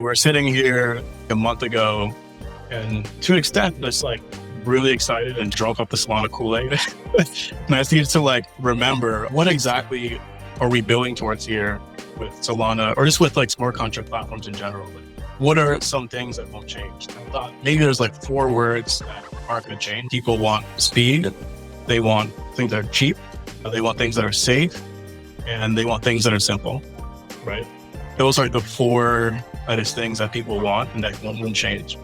We're sitting here a month ago, and to an extent, just like really excited and drunk off the Solana Kool-Aid. And I need to remember what exactly are we building towards here with Solana, or just with smart contract platforms in general. What are some things that won't change? I thought maybe there's 4 words that aren't going to change. People want speed. They want things that are cheap. They want things that are safe, and they want things that are simple, right? Those are the 4 things that people want and that won't change.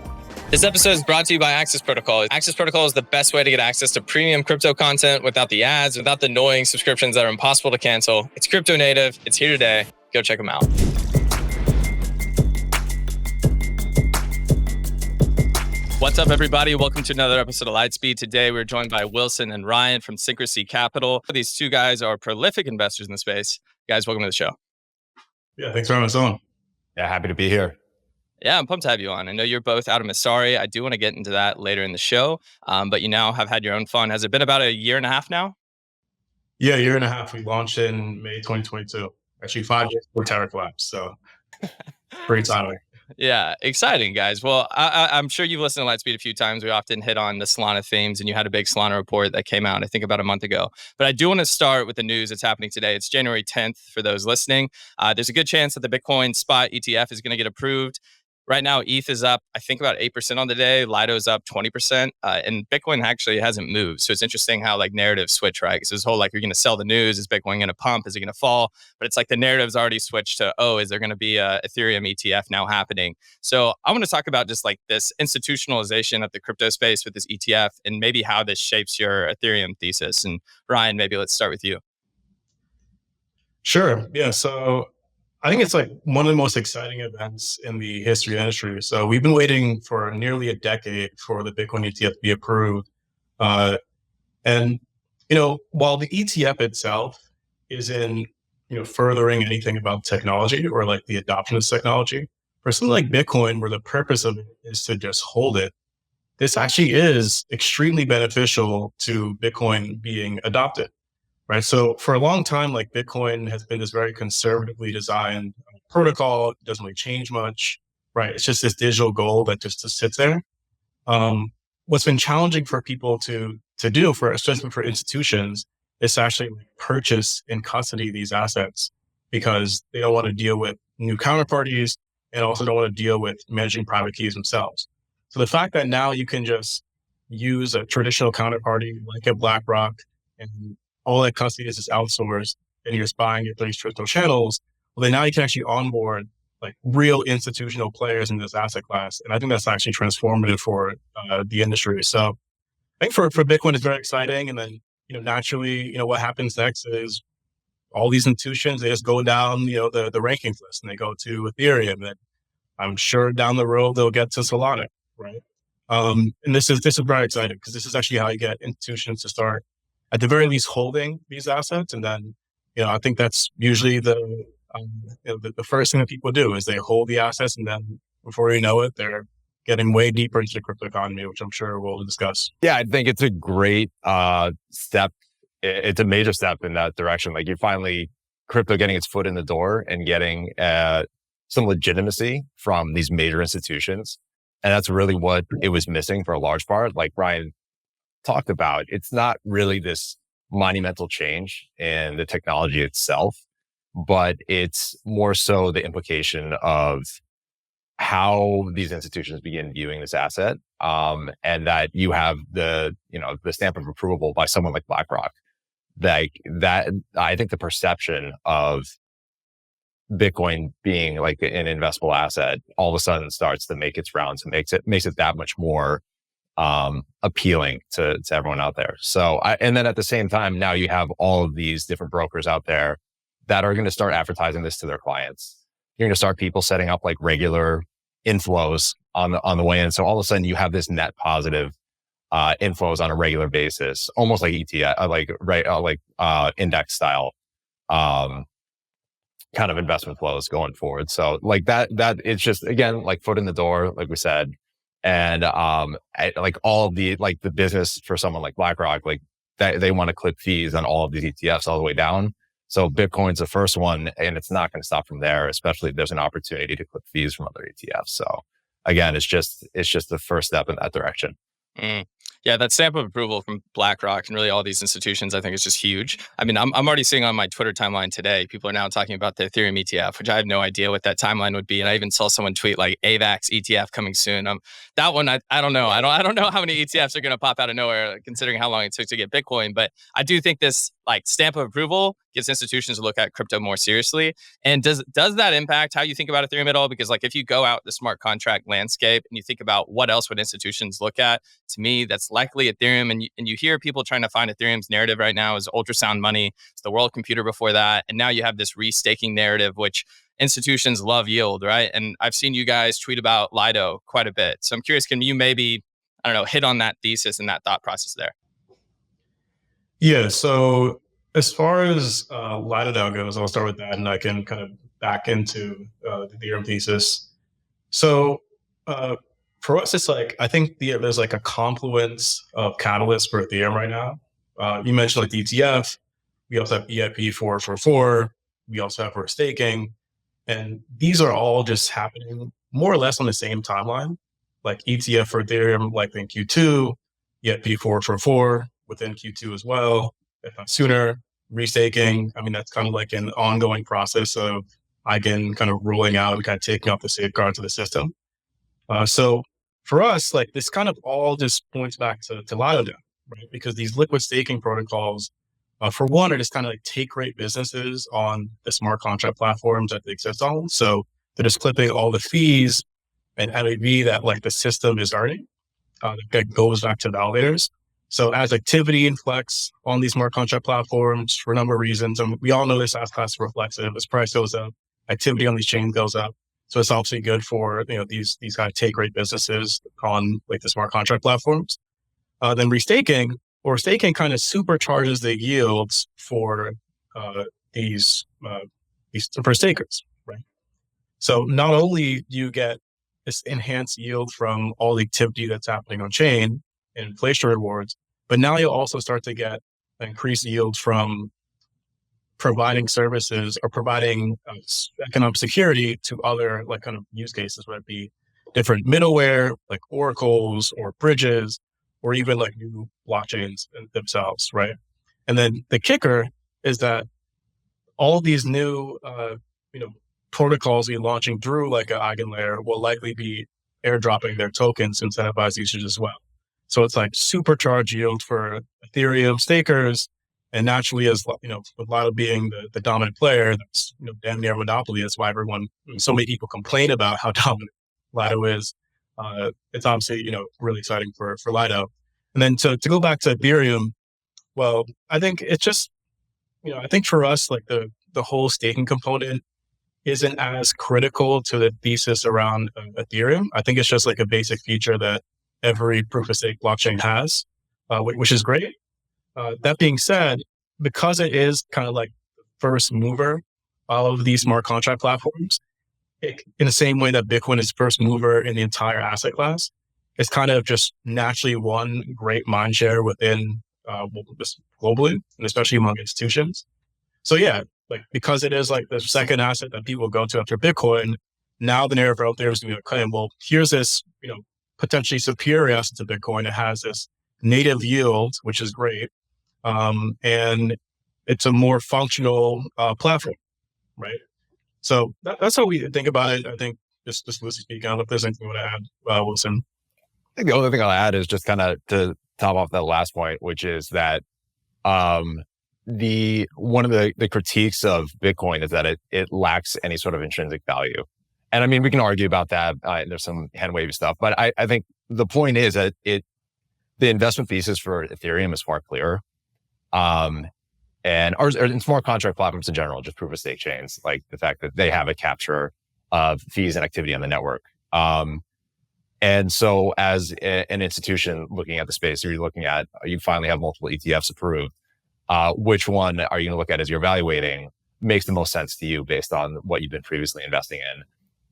This episode is brought to you by Access Protocol. Access Protocol is the best way to get access to premium crypto content without the ads, without the annoying subscriptions that are impossible to cancel. It's crypto native. It's here today. Go check them out. What's up, everybody? Welcome to another episode of Lightspeed. Today, we're joined by Wilson and Ryan from Syncracy Capital. These 2 guys are prolific investors in the space. Guys, welcome to the show. Yeah, thanks for having us on. Yeah, happy to be here. Yeah, I'm pumped to have you on. I know you're both out of Masari. I do want to get into that later in the show, but you now have had your own fund. Has it been about a year and a half now? Yeah, a year and a half. We launched in May 2022. Actually, 5 years before Terra collapsed. So pretty timely. Yeah, exciting, guys. Well, I'm sure you've listened to Lightspeed a few times. We often hit on the Solana themes, and you had a big Solana report that came out, I think, about a month ago. But I do want to start with the news that's happening today. It's January 10th for those listening. There's a good chance that the Bitcoin spot ETF is going to get approved. Right now, ETH is up, I think, about 8% on the day. Lido is up 20%. And Bitcoin actually hasn't moved. So it's interesting how narratives switch, right? Because this whole you're going to sell the news. Is Bitcoin going to pump? Is it going to fall? But it's the narrative's already switched to, is there going to be a Ethereum ETF now happening? So I want to talk about just this institutionalization of the crypto space with this ETF and maybe how this shapes your Ethereum thesis. And Ryan, maybe let's start with you. Sure. Yeah. So I think it's one of the most exciting events in the history of the industry. So we've been waiting for nearly a decade for the Bitcoin ETF to be approved. And while the ETF itself isn't, furthering anything about technology or the adoption of technology, for something like Bitcoin, where the purpose of it is to just hold it, this actually is extremely beneficial to Bitcoin being adopted. Right. So for a long time, Bitcoin has been this very conservatively designed protocol. It doesn't really change much. Right. It's just this digital gold that just sits there. What's been challenging for people to do, especially for institutions, is to actually purchase and custody these assets, because they don't want to deal with new counterparties and also don't want to deal with managing private keys themselves. So the fact that now you can just use a traditional counterparty like a BlackRock, and all that custody is outsourced, and you're just buying it through these traditional channels, well, then now you can actually onboard real institutional players in this asset class. And I think that's actually transformative for the industry. So I think for Bitcoin, it's very exciting. And then, naturally, what happens next is all these institutions, they just go down, the rankings list, and they go to Ethereum. And I'm sure down the road, they'll get to Solana, right? And this is very exciting, because this is actually how you get institutions to start, at the very least, holding these assets. And then, I think that's usually the first thing that people do is they hold the assets, and then before you know it, they're getting way deeper into the crypto economy, which I'm sure we'll discuss. Yeah, I think it's a great step. It's a major step in that direction. You're finally crypto getting its foot in the door and getting some legitimacy from these major institutions. And that's really what it was missing for a large part. Like Ryan talked about, it's not really this monumental change in the technology itself, but it's more so the implication of how these institutions begin viewing this asset, and that you have the stamp of approval by someone like BlackRock. That I think the perception of Bitcoin being an investable asset all of a sudden starts to make its rounds and makes it that much more appealing to everyone out there. So, and then at the same time, now you have all of these different brokers out there that are going to start advertising this to their clients. You're going to start people setting up regular inflows on the way in. So all of a sudden you have this net positive inflows on a regular basis, almost like ETF, index style kind of investment flows going forward. So that it's just, again, foot in the door, like we said. And all of the business for someone like BlackRock, they want to clip fees on all of these ETFs all the way down. So Bitcoin's the first one, and it's not going to stop from there, especially if there's an opportunity to clip fees from other ETFs. So again, it's just the first step in that direction. Yeah, that stamp of approval from BlackRock and really all these institutions, I think is just huge. I mean, I'm already seeing on my Twitter timeline today, people are now talking about the Ethereum ETF, which I have no idea what that timeline would be. And I even saw someone tweet like AVAX ETF coming soon. That one, I don't know. I don't know how many ETFs are going to pop out of nowhere, considering how long it took to get Bitcoin. But I do think this like stamp of approval gets institutions to look at crypto more seriously. And does that impact how you think about Ethereum at all? Because like if you go out the smart contract landscape and you think about what else would institutions look at, to me, that's likely Ethereum. And you hear people trying to find Ethereum's narrative right now is ultrasound money. It's the world computer before that. And now you have this restaking narrative, which institutions love yield, right? And I've seen you guys tweet about LDO quite a bit. So I'm curious, can you maybe, I don't know, hit on that thesis and that thought process there? Yeah. So as far as LDO goes, I'll start with that, and I can kind of back into the Ethereum thesis. So for us, it's like I think there's like a confluence of catalysts for Ethereum right now. You mentioned like the ETF. We also have EIP 444. We also have for staking, and these are all just happening more or less on the same timeline. Like ETF for Ethereum, likely in Q2, EIP 444 within Q2 as well, if not sooner. Restaking, I mean, that's kind of like an ongoing process of Eigen kind of rolling out and kind of taking off the safeguards of the system. So for us, like this kind of all just points back to LDO, right? Because these liquid staking protocols, for one, are just kind of like take rate businesses on the smart contract platforms that they exist on. So they're just clipping all the fees and MEV that like the system is earning that goes back to validators. So as activity inflects on these smart contract platforms for a number of reasons, and we all know this asset class is reflexive, as price goes up, activity on these chains goes up. So it's obviously good for these kind of take rate businesses on like the smart contract platforms. Then restaking or staking kind of supercharges the yields for these for stakers, right? So not only do you get this enhanced yield from all the activity that's happening on chain and inflation rewards, but now you'll also start to get increased yields from providing services or providing economic security to other like kind of use cases, whether it be different middleware like oracles or bridges, or even like new blockchains themselves, right? And then the kicker is that all these new, protocols you're launching through like an eigenlayer will likely be airdropping their tokens to incentivize usage as well. So it's like supercharged yield for Ethereum stakers. And naturally, as with LDO being the dominant player, that's damn near monopoly. That's why so many people complain about how dominant LDO is. It's obviously really exciting for LDO. And then to go back to Ethereum, well, I think it's just I think for us like the whole staking component isn't as critical to the thesis around Ethereum. I think it's just like a basic feature that every proof of stake blockchain has, which is great. That being said, because it is kind of like first mover of these smart contract platforms, in the same way that Bitcoin is first mover in the entire asset class, it's kind of just naturally one great mind share within globally, and especially among institutions. So yeah, like because it is like the second asset that people go to after Bitcoin, now the narrative out there is going to be a claim, well, here's this, potentially superior asset to Bitcoin. It has this native yield, which is great. And it's a more functional platform, right? So that's how we think about it. I think just loosely speaking, I don't know if there's anything you want to add, Wilson. I think the only thing I'll add is just kind of to top off that last point, which is that one of the critiques of Bitcoin is that it lacks any sort of intrinsic value. And I mean, we can argue about that. There's some hand wavy stuff, but I think the point is that the investment thesis for Ethereum is far clearer. And in smart contract platforms in general, just proof of stake chains, like the fact that they have a capture of fees and activity on the network. And so as an institution looking at the space, you finally have multiple ETFs approved. Which one are you going to look at as you're evaluating makes the most sense to you based on what you've been previously investing in?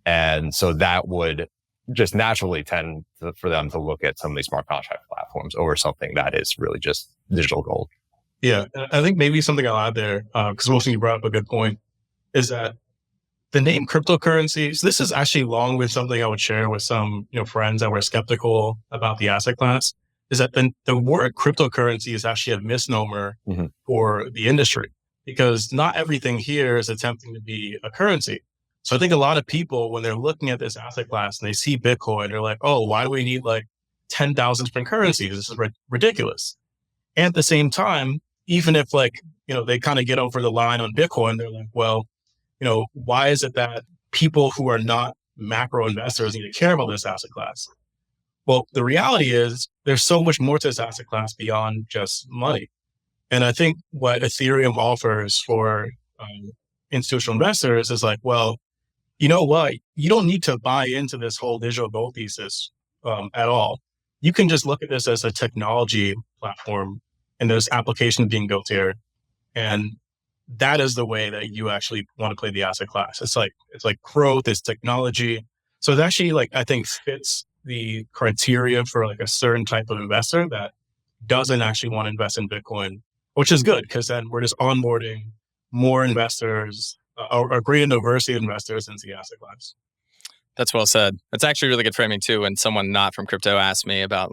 And so that would just naturally tend for them to look at some of these smart contract platforms over something that is really just digital gold. Yeah, I think maybe something I'll add there, because Wilson, you brought up a good point, is that the name cryptocurrencies, this is actually along with something I would share with some friends that were skeptical about the asset class, is that the word cryptocurrency is actually a misnomer for the industry, because not everything here is attempting to be a currency. So I think a lot of people, when they're looking at this asset class and they see Bitcoin, they're like, oh, why do we need like 10,000 different currencies? This is ridiculous. And at the same time, even if they kind of get over the line on Bitcoin, they're like, well, why is it that people who are not macro investors need to care about this asset class? Well, the reality is there's so much more to this asset class beyond just money. And I think what Ethereum offers for institutional investors is like, well, you know what? You don't need to buy into this whole digital gold thesis at all. You can just look at this as a technology platform, and there's applications being built here. And that is the way that you actually want to play the asset class. It's like growth, it's technology. So it actually I think fits the criteria for like a certain type of investor that doesn't actually want to invest in Bitcoin, which is good because then we're just onboarding more investors, or greater diversity of investors into the asset class. That's well said. It's actually really good framing too. When someone not from crypto asks me about,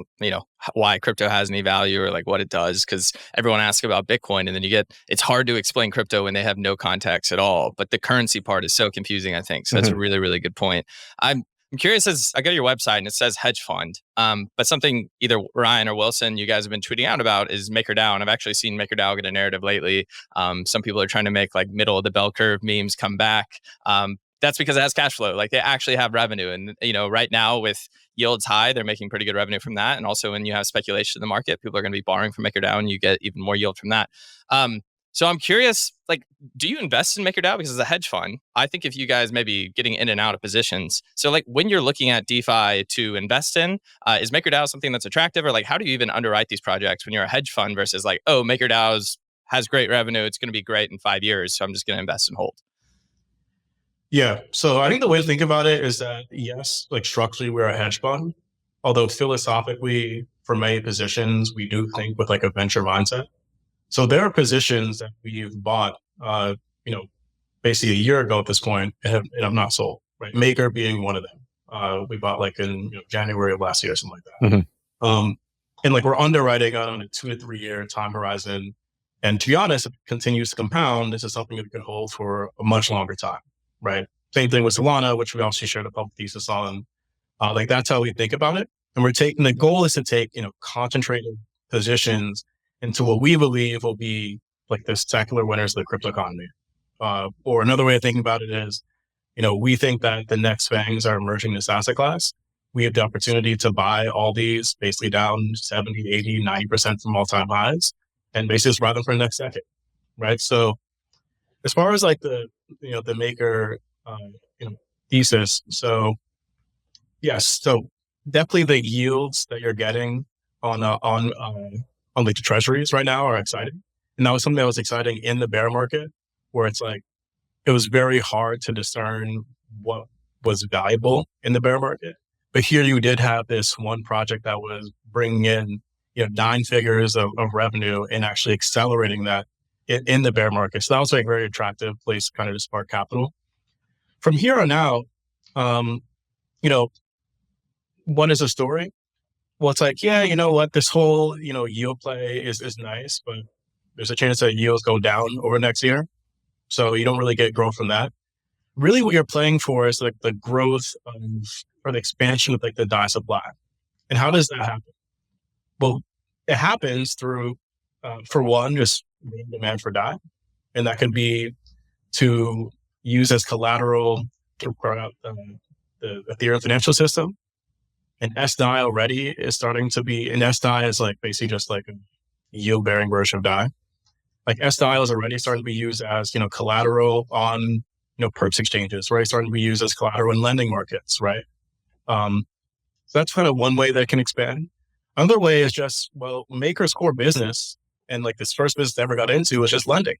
why crypto has any value or like what it does, because everyone asks about Bitcoin and then it's hard to explain crypto when they have no context at all. But the currency part is so confusing, I think. So that's a really, really good point. I'm curious, as I go to your website and it says hedge fund, but something either Ryan or Wilson, you guys have been tweeting out about is MakerDAO. And I've actually seen MakerDAO get a narrative lately. Some people are trying to make like middle of the bell curve memes come back. That's because it has cash flow. Like they actually have revenue. And, right now with yields high, they're making pretty good revenue from that. And also when you have speculation in the market, people are going to be borrowing from MakerDAO and you get even more yield from that. So I'm curious, do you invest in MakerDAO? Because as a hedge fund, I think if you guys may be getting in and out of positions. So when you're looking at DeFi to invest in, is MakerDAO something that's attractive? Or how do you even underwrite these projects when you're a hedge fund versus MakerDAO has great revenue. It's going to be great in 5 years. So I'm just going to invest and hold. Yeah. So I think the way to think about it is that, yes, structurally, we're a hedge fund, although philosophically, for many positions, we do think with a venture mindset. So there are positions that we've bought, basically a year ago at this point, and have not sold, right? Maker being one of them. We bought in January of last year, something like that. And we're underwriting on a 2 to 3 year time horizon. And to be honest, if it continues to compound, this is something that we could hold for a much longer time. Right. Same thing with Solana, which we also shared a public thesis on. That's how we think about it. And the goal is to take, concentrated positions into what we believe will be the secular winners of the crypto economy. Or another way of thinking about it is, we think that the next fangs are emerging in this asset class. We have the opportunity to buy all these basically down 70, 80, 90% from all-time highs and basically just ride them for the next decade. Right. So as far as the Maker thesis, so yes, so definitely the yields that you're getting on the treasuries right now are exciting, and that was something that was exciting in the bear market, where it's it was very hard to discern what was valuable in the bear market. But here you did have this one project that was bringing in 9 figures of revenue and actually accelerating that in the bear market. So that was a very attractive place kind of to spark capital. From here on out, one is a story. Well, it's you know what, this whole, yield play is nice, but there's a chance that yields go down over next year. So you don't really get growth from that. Really what you're playing for is the growth or the expansion of the DAI supply. And how does that happen? Well, it happens through, for one, just demand for DAI. And that could be to use as collateral to grow out the Ethereum financial system. And SDAI already is starting to be, and SDAI is basically just a yield bearing version of DAI. SDAI is already starting to be used as, collateral on, perps exchanges, right? Starting to be used as collateral in lending markets, right? So that's kind of one way that can expand. Another way is just, Maker's core business and this first business they ever got into was just lending,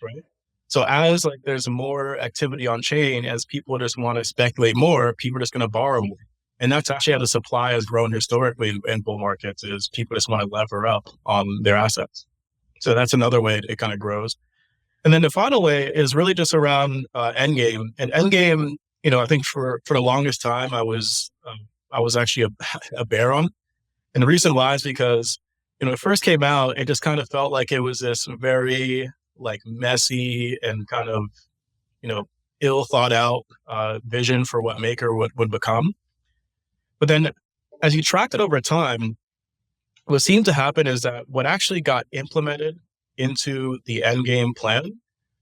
right? So as there's more activity on chain, as people just want to speculate more, people are just going to borrow more. And that's actually how the supply has grown historically in bull markets, is people just want to lever up on their assets. So that's another way it kind of grows. And then the final way is really just around endgame. And endgame, I think for the longest time, I was actually a bear on. And the reason why is because, it first came out, it just kind of felt like it was this very like messy and kind of, ill thought out vision for what Maker would become. But then as you tracked it over time, what seemed to happen is that what actually got implemented into the endgame plan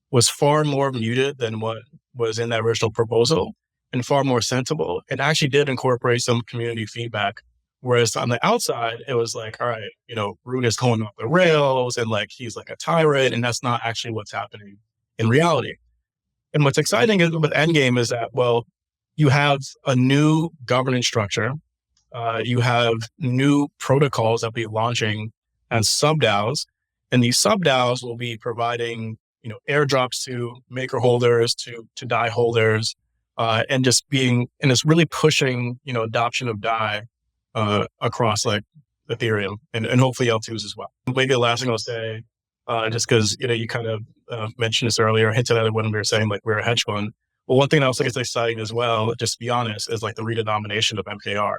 was far more muted than what was in that original proposal and far more sensible. It actually did incorporate some community feedback. Whereas on the outside, it was like, all right, Root is going off the rails and like he's like a tyrant, and that's not actually what's happening in reality. And what's exciting with Endgame is that, well, you have a new governance structure. You have new protocols that will be launching as sub-DAOs, and these sub-DAOs will be providing, airdrops to Maker holders, to DAI holders, and it's really pushing, adoption of DAI across like Ethereum and hopefully L2s as well. Maybe the last thing I'll say, just because, you kind of mentioned this earlier, hinted at it when we were saying like we're a hedge fund. Well, one thing that I also think is exciting as well, just to be honest, is like the redenomination of MKR.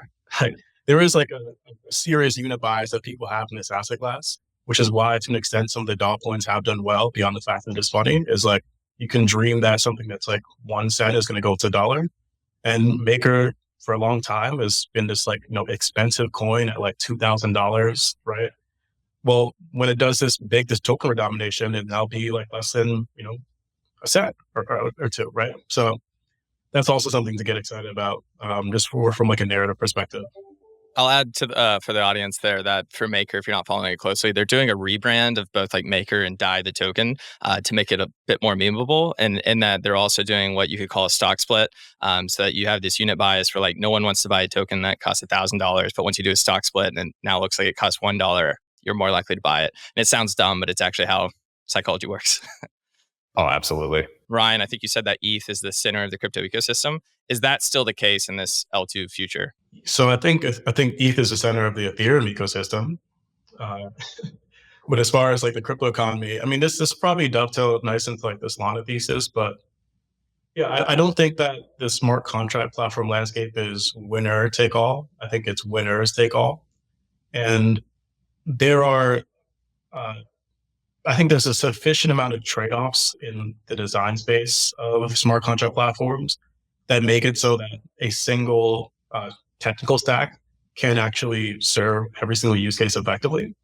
There is like a serious unit bias that people have in this asset class, which is why to an extent some of the DAO coins have done well beyond the fact that it's funny, is like you can dream that something that's like 1 cent is going to go to $1. And Maker for a long time has been this like, expensive coin at like $2,000, right? Well, when it does this token redenomination, it now be like less than, a cent or two, right? So that's also something to get excited about, just from like a narrative perspective. I'll add to for the audience there that for Maker, if you're not following it closely, they're doing a rebrand of both like Maker and DAI, the token, to make it a bit more memeable. And in that, they're also doing what you could call a stock split, so that you have this unit bias for like no one wants to buy a token that costs $1,000, but once you do a stock split and now it looks like it costs $1, you're more likely to buy it. And it sounds dumb, but it's actually how psychology works. Oh, absolutely. Ryan, I think you said that ETH is the center of the crypto ecosystem. Is that still the case in this L2 future? So I think ETH is the center of the Ethereum ecosystem. But as far as like the crypto economy, I mean, this probably dovetailed nice into like the Solana thesis, but yeah, I don't think that the smart contract platform landscape is winner take all. I think it's winners take all. And there are, I think there's a sufficient amount of trade-offs in the design space of smart contract platforms that make it so that a single technical stack can actually serve every single use case effectively.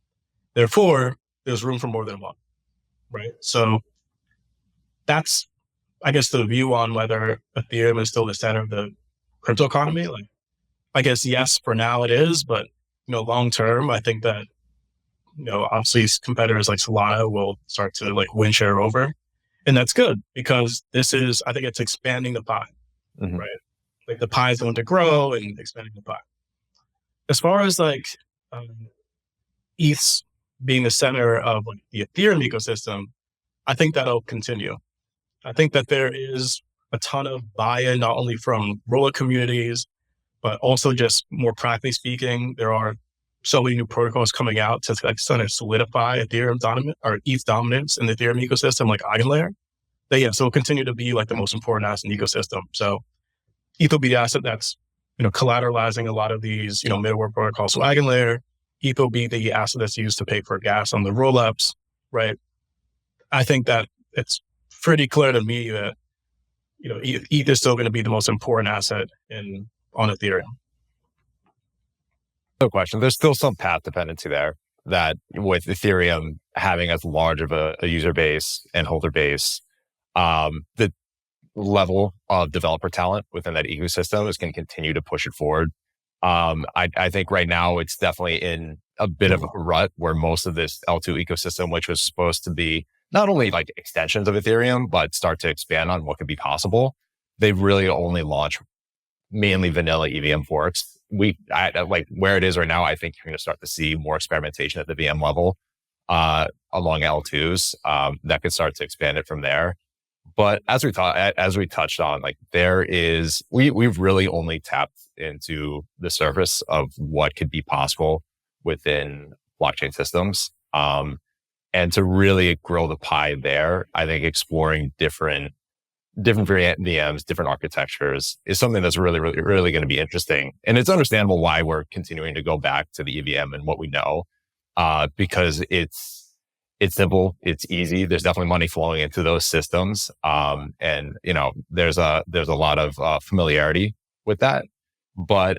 Therefore, there's room for more than one, right? So that's, I guess, the view on whether Ethereum is still the center of the crypto economy. Like, I guess, yes, for now it is, but, long term, I think that, obviously competitors like Solana will start to like win share over. And that's good because I think it's expanding the pie, right? Like the pie is going to grow and expanding the pie. As far as like ETH being the center of like the Ethereum ecosystem, I think that'll continue. I think that there is a ton of buy-in, not only from roller communities, but also just more practically speaking, there are so many new protocols coming out to like sort of solidify Ethereum dominant or ETH dominance in the Ethereum ecosystem, like Eigenlayer. So it'll continue to be like the most important asset in the ecosystem. So ETH will be the asset that's, collateralizing a lot of these, middleware protocols. So Eigenlayer, ETH will be the asset that's used to pay for gas on the rollups, right? I think that it's pretty clear to me that, ETH is still going to be the most important asset on Ethereum. No question. There's still some path dependency there that with Ethereum having as large of a user base and holder base, the level of developer talent within that ecosystem is going to continue to push it forward. I think right now it's definitely in a bit of a rut where most of this L2 ecosystem, which was supposed to be not only like extensions of Ethereum, but start to expand on what could be possible, they've really only launched mainly vanilla EVM forks. Like where it is right now, I think you're going to start to see more experimentation at the VM level along L2s that could start to expand it from there. But as we touched on, like we've really only tapped into the surface of what could be possible within blockchain systems. And to really grow the pie there, I think exploring different VMs, different architectures is something that's really, really, really going to be interesting. And it's understandable why we're continuing to go back to the EVM and what we know, because it's simple, it's easy. There's definitely money flowing into those systems, and there's a lot of familiarity with that. But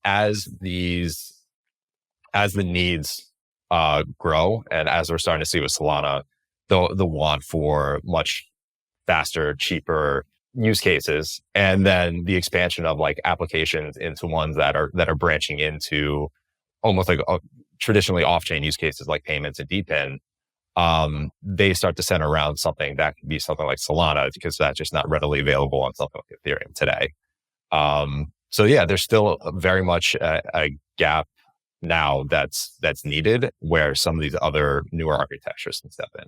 as the needs grow, and as we're starting to see with Solana, the want for much faster, cheaper use cases, and then the expansion of like applications into ones that are branching into almost like traditionally off-chain use cases like payments and DePIN, they start to center around something that could be something like Solana, because that's just not readily available on something like Ethereum today. So yeah, there's still very much a gap now that's needed, where some of these other newer architectures can step in.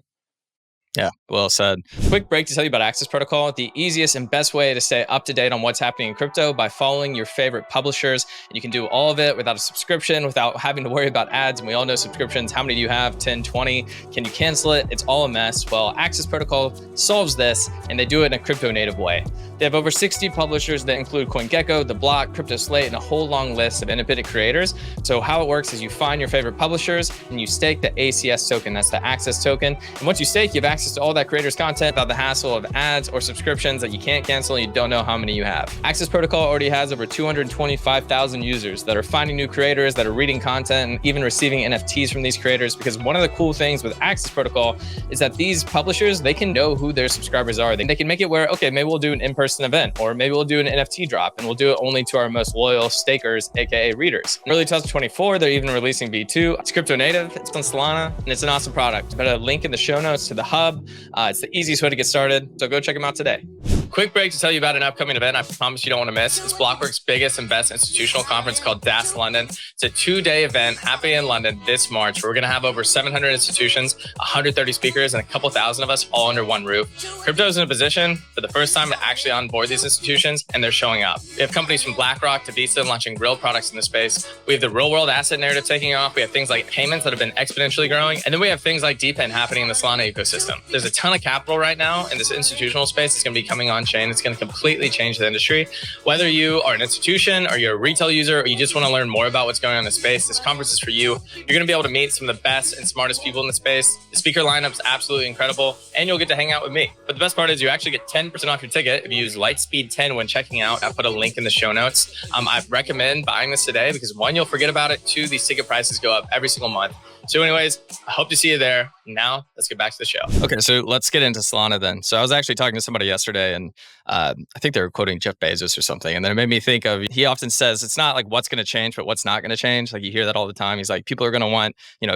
Yeah, well said. Quick break to tell you about Access Protocol, the easiest and best way to stay up to date on what's happening in crypto by following your favorite publishers. And you can do all of it without a subscription, without having to worry about ads. And we all know subscriptions. How many do you have? 10, 20? Can you cancel it? It's all a mess. Well, Access Protocol solves this, and they do it in a crypto native way. They have over 60 publishers that include CoinGecko, The Block, Crypto Slate, and a whole long list of independent creators. So how it works is you find your favorite publishers and you stake the ACS token. That's the Access token. And once you stake, you have access to all that creator's content without the hassle of ads or subscriptions that you can't cancel and you don't know how many you have. Access Protocol already has over 225,000 users that are finding new creators, that are reading content, and even receiving NFTs from these creators. Because one of the cool things with Access Protocol is that these publishers, they can know who their subscribers are. They can make it where, okay, maybe we'll do an in-person event, or maybe we'll do an NFT drop, and we'll do it only to our most loyal stakers, aka readers. In early 2024, they're even releasing V2. It's crypto native, it's on Solana, and it's an awesome product. But a link in the show notes to the hub. It's the easiest way to get started, so go check them out today. Quick break to tell you about an upcoming event I promise you don't want to miss. It's Blockworks' biggest and best institutional conference called DAS London. It's a 2-day event happening in London this March, where we're going to have over 700 institutions, 130 speakers, and a couple thousand of us all under one roof. Crypto is in a position for the first time to actually onboard these institutions, and they're showing up. We have companies from BlackRock to Visa launching real products in the space. We have the real world asset narrative taking off. We have things like payments that have been exponentially growing. And then we have things like DePIN happening in the Solana ecosystem. There's a ton of capital right now in this institutional space. It's going to be coming on chain. It's going to completely change the industry. Whether you are an institution or you're a retail user, or you just want to learn more about what's going on in the space, this conference is for you. You're going to be able to meet some of the best and smartest people in the space. The speaker lineup's absolutely incredible, and you'll get to hang out with me. But the best part is you actually get 10% off your ticket if you use Lightspeed 10 when checking out. I put a link in the show notes. I recommend buying this today because, one, you'll forget about it. Two, these ticket prices go up every single month. So anyways, I hope to see you there. Now, let's get back to the show. Okay, so let's get into Solana then. So I was actually talking to somebody yesterday, and I think they were quoting Jeff Bezos or something. And then it made me think of, he often says, it's not like what's going to change, but what's not going to change. Like you hear that all the time. He's like, people are going to want,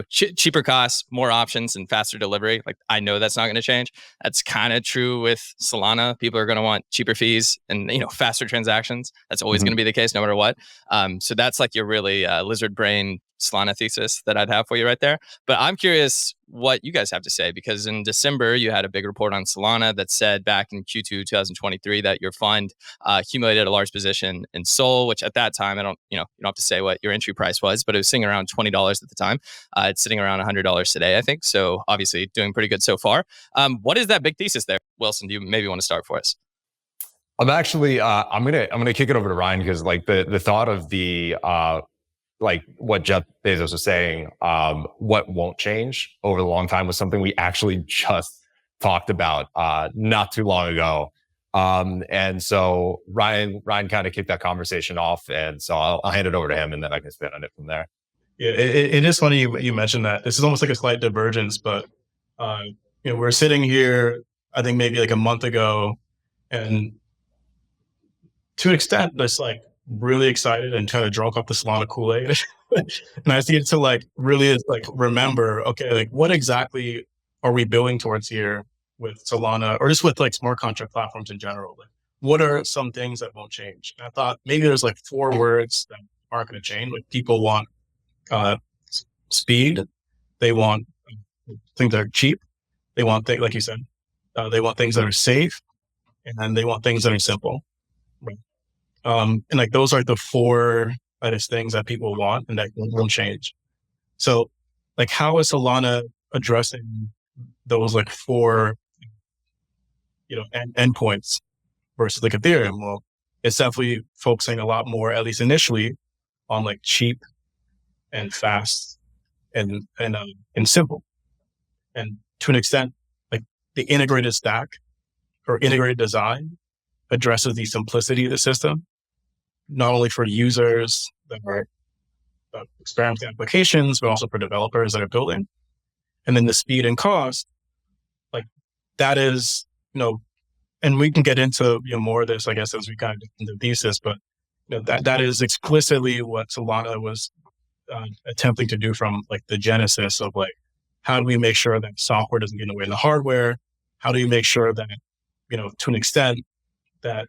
cheaper costs, more options, and faster delivery. Like I know that's not going to change. That's kind of true with Solana. People are going to want cheaper fees and, faster transactions. That's always going to be the case no matter what. So that's like your really lizard brain Solana thesis that I'd have for you right there. But I'm curious what you guys have to say, because in December, you had a big report on Solana that said back in Q2 2023 that your fund accumulated a large position in Sol, which at that time, you don't have to say what your entry price was, but it was sitting around $20 at the time. It's sitting around $100 today, I think. So obviously doing pretty good so far. What is that big thesis there? Wilson, do you maybe want to start for us? I'm actually, I'm gonna kick it over to Ryan, because like the thought of the, like what Jeff Bezos was saying, what won't change over the long time was something we actually just talked about not too long ago. And so Ryan kind of kicked that conversation off, and so I'll hand it over to him, and then I can spin on it from there. Yeah, it is funny you mentioned that. This is almost like a slight divergence, but we're sitting here, I think maybe like a month ago, and to an extent, that's like really excited and kind of drunk off the Solana Kool-Aid. And I see it to like really like remember, okay, like what exactly are we building towards here with Solana, or just with like smart contract platforms in general? Like, what are some things that won't change? And I thought maybe there's like 4 words that aren't going to change. Like people want speed. They want things that are cheap. They want things, like you said, they want things that are safe, and then they want things that are simple. Right. And like those are the 4 things that people want and that won't change. So like how is Solana addressing those like four, endpoints versus like Ethereum. Well, it's definitely focusing a lot more, at least initially, on like cheap and fast and simple. And to an extent, like the integrated stack or integrated design addresses the simplicity of the system, not only for users that are experimenting applications, but also for developers that are building. And then the speed and cost, like that is, and we can get into more of this, I guess, as we kind of get into the thesis, but that is explicitly what Solana was attempting to do from like the genesis of like, how do we make sure that software doesn't get in the way of the hardware? How do you make sure that, to an extent that,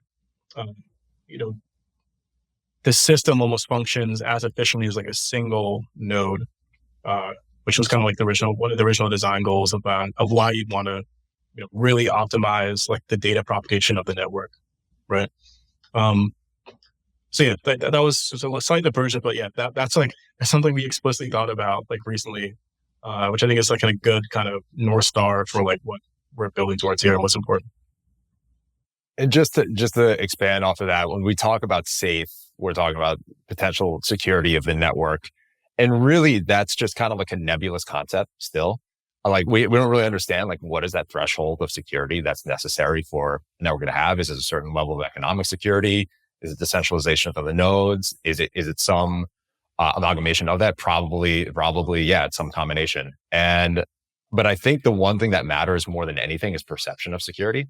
the system almost functions as efficiently as like a single node, which was kind of like one of the original design goals of why you'd want to, really optimize like the data propagation of the network, right? So yeah, that was a slight diversion, but yeah, that's something we explicitly thought about like recently, which I think is like a good kind of North Star for like what we're building towards here and what's important. And just to expand off of that, when we talk about safe, we're talking about potential security of the network. And really, that's just kind of like a nebulous concept still. Like we don't really understand like what is that threshold of security that's necessary for a network to have? Is it a certain level of economic security? Is it decentralization of the nodes? Is it some amalgamation of that? Probably, yeah, it's some combination. But I think the one thing that matters more than anything is perception of security.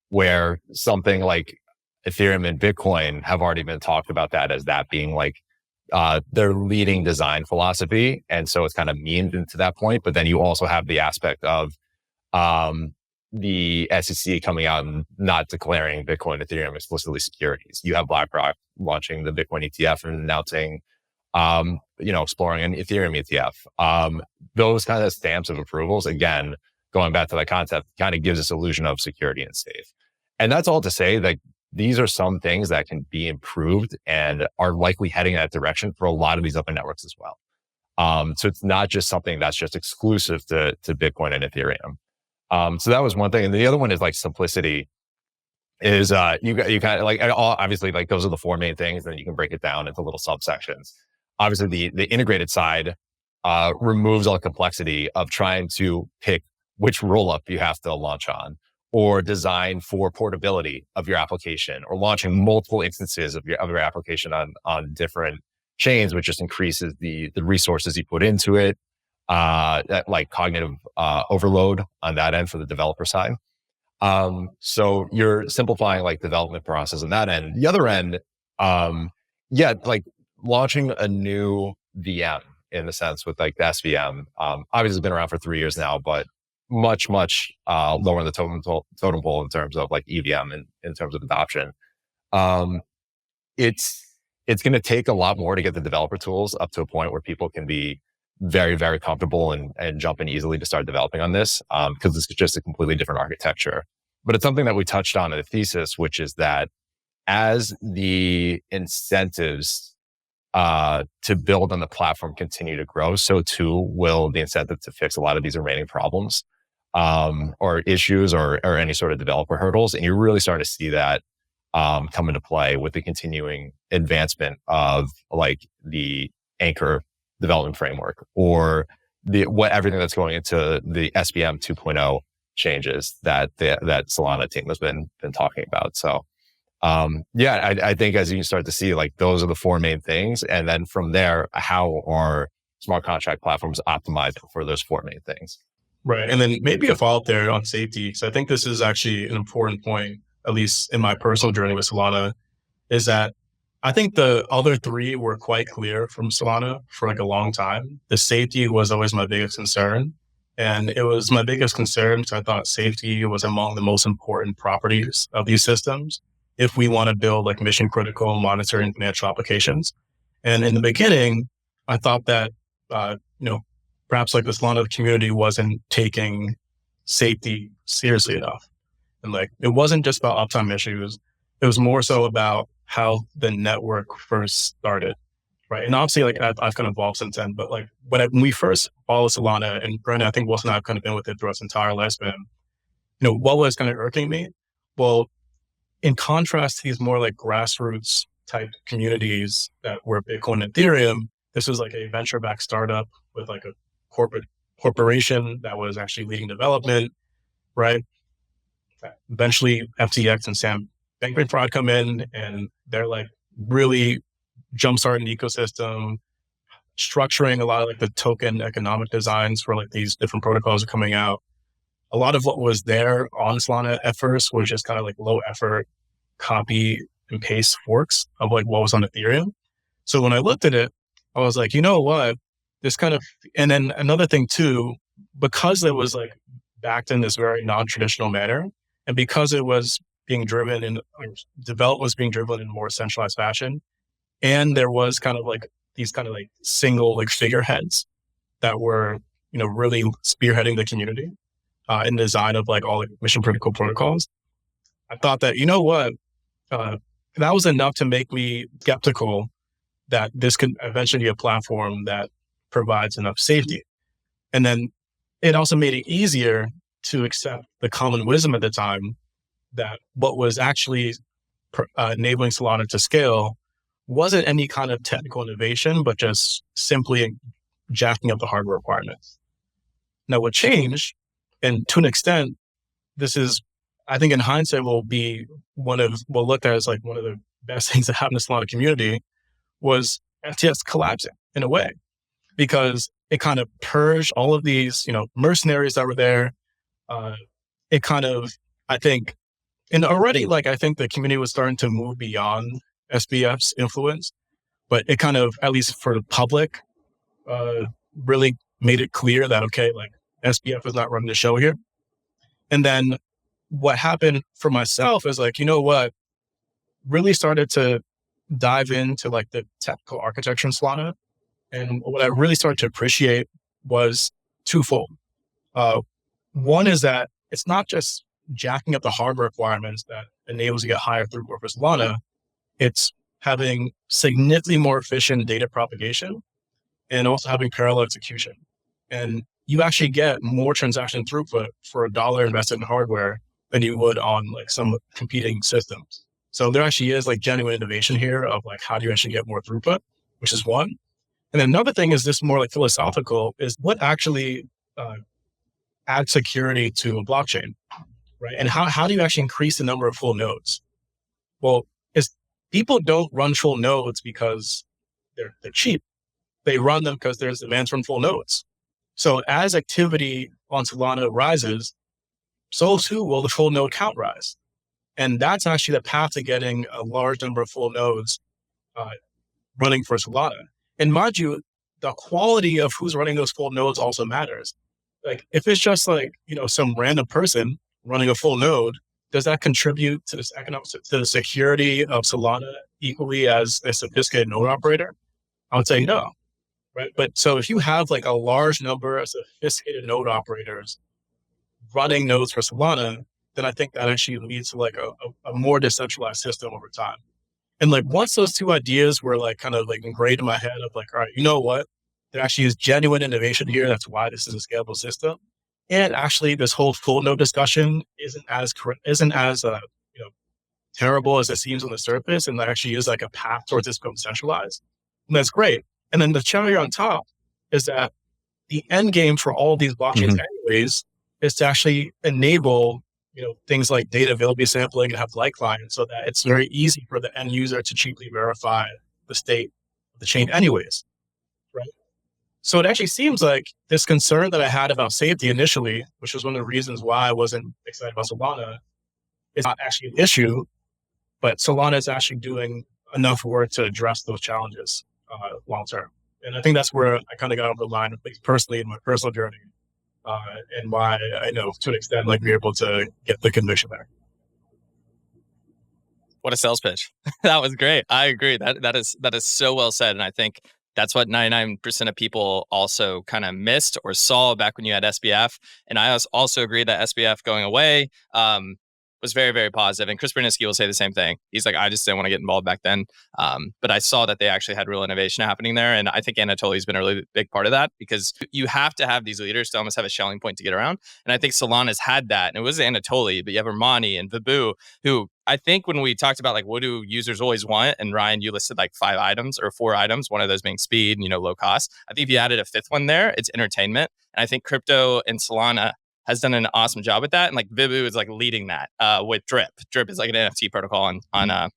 Where something like Ethereum and Bitcoin have already been talked about that as that being like their leading design philosophy. And so it's kind of memed into that point. But then you also have the aspect of the SEC coming out and not declaring Bitcoin, Ethereum explicitly securities. You have BlackRock launching the Bitcoin ETF and announcing, exploring an Ethereum ETF. Those kind of stamps of approvals, again, going back to that concept, kind of gives this illusion of security and safe. And that's all to say that these are some things that can be improved and are likely heading in that direction for a lot of these open networks as well. So it's not just something that's just exclusive to Bitcoin and Ethereum. So that was one thing. And the other one is like simplicity is, you kind of like, obviously like those are the four main things, and then you can break it down into little subsections. Obviously the integrated side, removes all the complexity of trying to pick which rollup you have to launch on, or design for portability of your application, or launching multiple instances of your application on different chains, which just increases the resources you put into it, like cognitive overload on that end for the developer side. So you're simplifying like development process on that end. The other end, like launching a new VM in the sense with like the SVM, obviously it's been around for 3 years now, but much lower in the totem pole in terms of like EVM and in terms of adoption. It's going to take a lot more to get the developer tools up to a point where people can be very, very comfortable and jump in easily to start developing on this, because this is just a completely different architecture. But it's something that we touched on in the thesis, which is that as the incentives to build on the platform continue to grow, so too will the incentive to fix a lot of these remaining problems, or issues or any sort of developer hurdles. And you're really starting to see that come into play with the continuing advancement of like the Anchor development framework, or everything that's going into the SVM 2.0 changes that Solana team has been talking about. So I think as you start to see, like those are the four main things. And then from there, how are smart contract platforms optimized for those four main things? Right. And then maybe a follow-up there on safety. So I think this is actually an important point, at least in my personal journey with Solana, is that I think the other three were quite clear from Solana for like a long time. The safety was always my biggest concern. And it was my biggest concern because I thought safety was among the most important properties of these systems if we want to build like mission critical monitoring financial applications. And in the beginning, I thought that, perhaps like the Solana community wasn't taking safety seriously enough. And like, it wasn't just about uptime issues. It was more so about how the network first started, right? And obviously, like I've kind of evolved since then. But like when we first followed Solana, and Brandon, I think Wilson and I have kind of been with it throughout its entire lifespan. What was kind of irking me? Well, in contrast to these more like grassroots type communities that were Bitcoin and Ethereum, this was like a venture-backed startup with like a corporation that was actually leading development, right? Eventually, FTX and Sam Bankman-Fried come in, and they're like really jumpstarting the ecosystem, structuring a lot of like the token economic designs for like these different protocols are coming out. A lot of what was there on Solana at first was just kind of like low effort copy and paste forks of like what was on Ethereum. So when I looked at it, I was like, you know what? This kind of, and then another thing too, because it was like backed in this very non-traditional manner, and because it was being driven in, development was being driven in a more centralized fashion, and there was kind of like these kind of like single like figureheads that were, really spearheading the community in design of like all like mission critical protocols. I thought that, that was enough to make me skeptical that this could eventually be a platform that provides enough safety. And then it also made it easier to accept the common wisdom at the time that what was actually enabling Solana to scale wasn't any kind of technical innovation, but just simply jacking up the hardware requirements. Now, what changed, and to an extent, this is, I think in hindsight, we'll look at as like one of the best things that happened to the Solana community was FTX collapsing in a way, because it kind of purged all of these, mercenaries that were there. It kind of, I think, and already like, I think the community was starting to move beyond SBF's influence, but it kind of, at least for the public, really made it clear that, okay, like SBF is not running the show here. And then what happened for myself is like, really started to dive into like the technical architecture in Solana. And what I really started to appreciate was twofold. One is that it's not just jacking up the hardware requirements that enables you to get higher throughput for Solana. It's having significantly more efficient data propagation and also having parallel execution. And you actually get more transaction throughput for a dollar invested in hardware than you would on like some competing systems. So there actually is like genuine innovation here of like, how do you actually get more throughput, which is one. And then another thing is this more like philosophical, is what actually adds security to a blockchain, right? And how do you actually increase the number of full nodes? Well, people don't run full nodes because they're cheap. They run them because there's demands from full nodes. So as activity on Solana rises, so too will the full node count rise. And that's actually the path to getting a large number of full nodes running for Solana. And mind you, the quality of who's running those full nodes also matters. Like if it's just like, some random person running a full node, does that contribute to this to the security of Solana equally as a sophisticated node operator? I would say no. Right. But so if you have like a large number of sophisticated node operators running nodes for Solana, then I think that actually leads to like a more decentralized system over time. And like once those two ideas were like kind of like engraved in my head of like, all right, you know what? There actually is genuine innovation here. That's why this is a scalable system. And actually this whole full node discussion isn't as terrible as it seems on the surface. And there actually is like a path towards this becoming centralized. And that's great. And then the cherry on top is that the end game for all these blockchains anyways is to actually enable, things like data availability sampling and have light clients so that it's very easy for the end user to cheaply verify the state of the chain anyways, right? So it actually seems like this concern that I had about safety initially, which was one of the reasons why I wasn't excited about Solana, is not actually an issue, but Solana is actually doing enough work to address those challenges long term. And I think that's where I kind of got over the line, at least personally in my personal journey, and why I know to an extent, like we're able to get the conviction there. What a sales pitch. That was great. I agree. That is so well said. And I think that's what 99% of people also kind of missed or saw back when you had SBF. And I also agree that SBF going away was was very, very positive. And Chris Berninsky will say the same thing. He's like, I just didn't want to get involved back then. But I saw that they actually had real innovation happening there. And I think Anatoly's been a really big part of that, because you have to have these leaders to almost have a Schelling point to get around. And I think Solana's had that. And it was Anatoly, but you have Armani and Vabu, who I think when we talked about like, what do users always want? And Ryan, you listed like 5 items or 4 items, one of those being speed, low cost. I think if you added a 5th one there, it's entertainment. And I think crypto and Solana has done an awesome job with that. And like Vibu is like leading that with Drip. Drip is like an NFT protocol on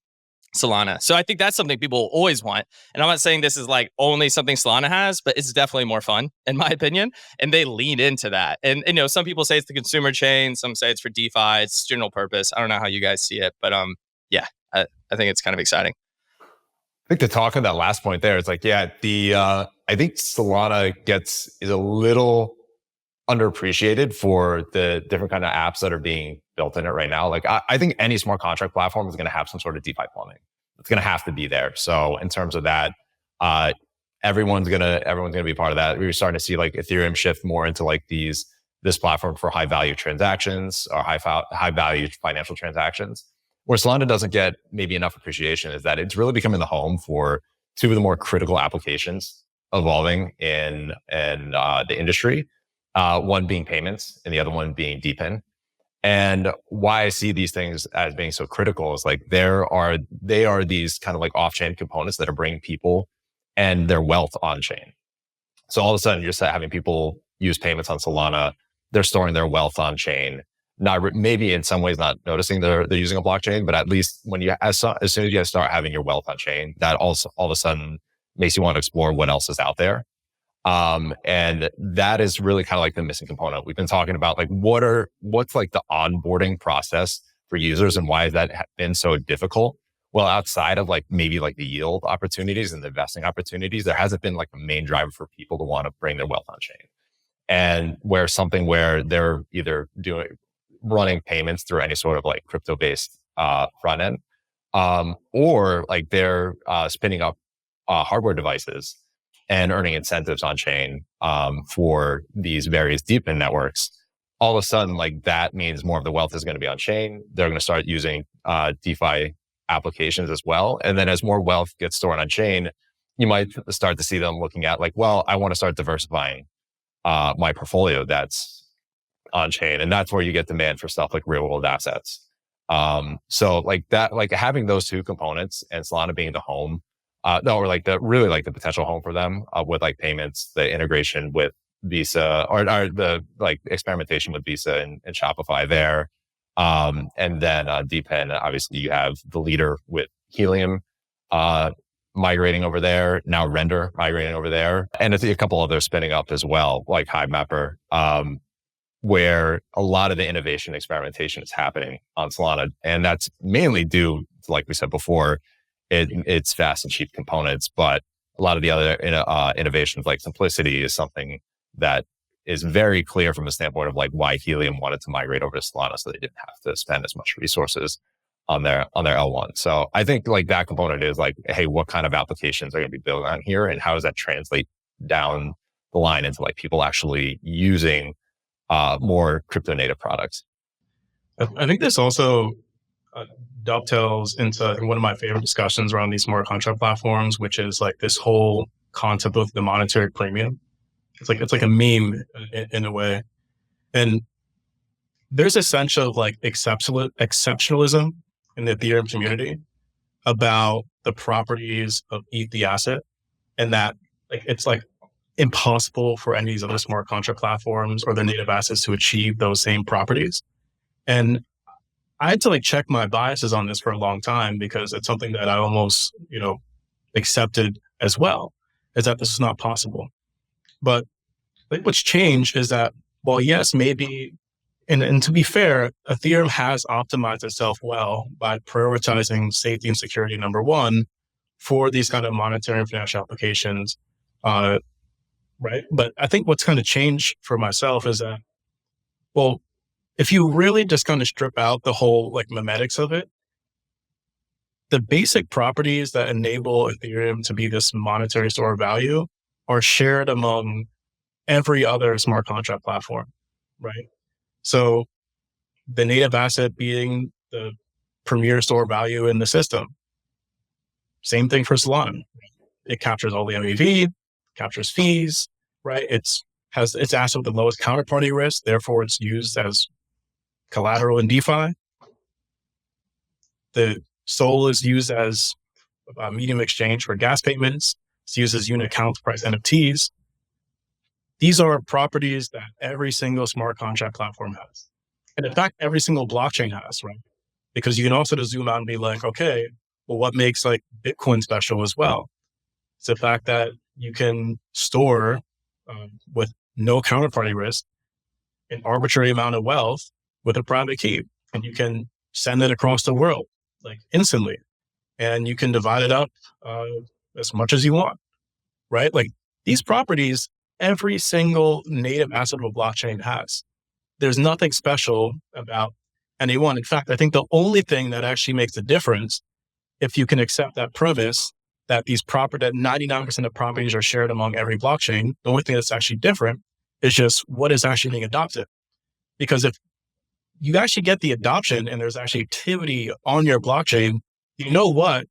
Solana. So I think that's something people always want. And I'm not saying this is like only something Solana has, but it's definitely more fun in my opinion. And they lean into that. And some people say it's the consumer chain. Some say it's for DeFi. It's general purpose. I don't know how you guys see it, but yeah, I think it's kind of exciting. I think to talk on that last point there, it's like, yeah, I think Solana is a little underappreciated for the different kind of apps that are being built in it right now. Like I think any smart contract platform is going to have some sort of DeFi plumbing. It's going to have to be there. So in terms of that, everyone's going to be part of that. We're starting to see like Ethereum shift more into like this platform for high value transactions or high value financial transactions. Where Solana doesn't get maybe enough appreciation is that it's really becoming the home for 2 of the more critical applications evolving in the industry. One being payments and the other one being DePIN. And why I see these things as being so critical is like they are these kind of like off-chain components that are bringing people and their wealth on-chain. So all of a sudden you're just having people use payments on Solana. They're storing their wealth on-chain. Maybe in some ways not noticing they're using a blockchain, but at least when as soon as you start having your wealth on-chain, that also all of a sudden makes you want to explore what else is out there. And that is really kind of like the missing component. We've been talking about like what's like the onboarding process for users and why has that been so difficult? Well, outside of like maybe like the yield opportunities and the investing opportunities, there hasn't been like a main driver for people to want to bring their wealth on chain. And where they're either running payments through any sort of like crypto based front end, or like they're spinning up hardware devices and earning incentives on chain for these various DePIN networks. All of a sudden, like that means more of the wealth is going to be on chain. They're going to start using DeFi applications as well. And then as more wealth gets stored on chain, you might start to see them looking at like, well, I want to start diversifying my portfolio that's on chain. And that's where you get demand for stuff like real world assets. So like that, like having those 2 components and Solana being the home, or like the potential home for them with like payments, the integration with Visa or the like experimentation with Visa and Shopify there. And then DePIN, obviously you have the leader with Helium migrating over there, now Render migrating over there. And a couple others spinning up as well, like HiveMapper, where a lot of the innovation experimentation is happening on Solana. And that's mainly due to, like we said before, it's fast and cheap components, but a lot of the other innovations like simplicity is something that is very clear from the standpoint of like why Helium wanted to migrate over to Solana, so they didn't have to spend as much resources on their L1. So I think like that component is like, hey, what kind of applications are going to be built on here, and how does that translate down the line into like people actually using more crypto native products? I think this also dovetails into one of my favorite discussions around these smart contract platforms, which is like this whole concept of the monetary premium. It's like a meme in a way. And there's a sense of like exceptionalism in the Ethereum community about the properties of the asset, and that like it's like impossible for any of these other smart contract platforms or their native assets to achieve those same properties. And I had to like check my biases on this for a long time, because it's something that I almost, accepted as well, is that this is not possible. But I think what's changed is that, well, yes, maybe, and to be fair, Ethereum has optimized itself well by prioritizing safety and security, number one, for these kind of monetary and financial applications, right? But I think what's kind of changed for myself is that, well, if you really just kind of strip out the whole like memetics of it, the basic properties that enable Ethereum to be this monetary store of value are shared among every other smart contract platform, right? So the native asset being the premier store value in the system. Same thing for Solana. It captures all the MEV, captures fees, right? It's asset with the lowest counterparty risk, therefore it's used as collateral in DeFi. The SOL is used as a medium exchange for gas payments. It's used as unit account price NFTs. These are properties that every single smart contract platform has. And in fact, every single blockchain has, right? Because you can also just zoom out and be like, okay, well, what makes like Bitcoin special as well? It's the fact that you can store with no counterparty risk an arbitrary amount of wealth with a private key, and you can send it across the world like instantly, and you can divide it up as much as you want, right? Like these properties, every single native asset of a blockchain has. There's nothing special about any one. In fact, I think the only thing that actually makes a difference, if you can accept that premise that that 99% of properties are shared among every blockchain, the only thing that's actually different is just what is actually being adopted. Because if you actually get the adoption and there's actually activity on your blockchain, you know what?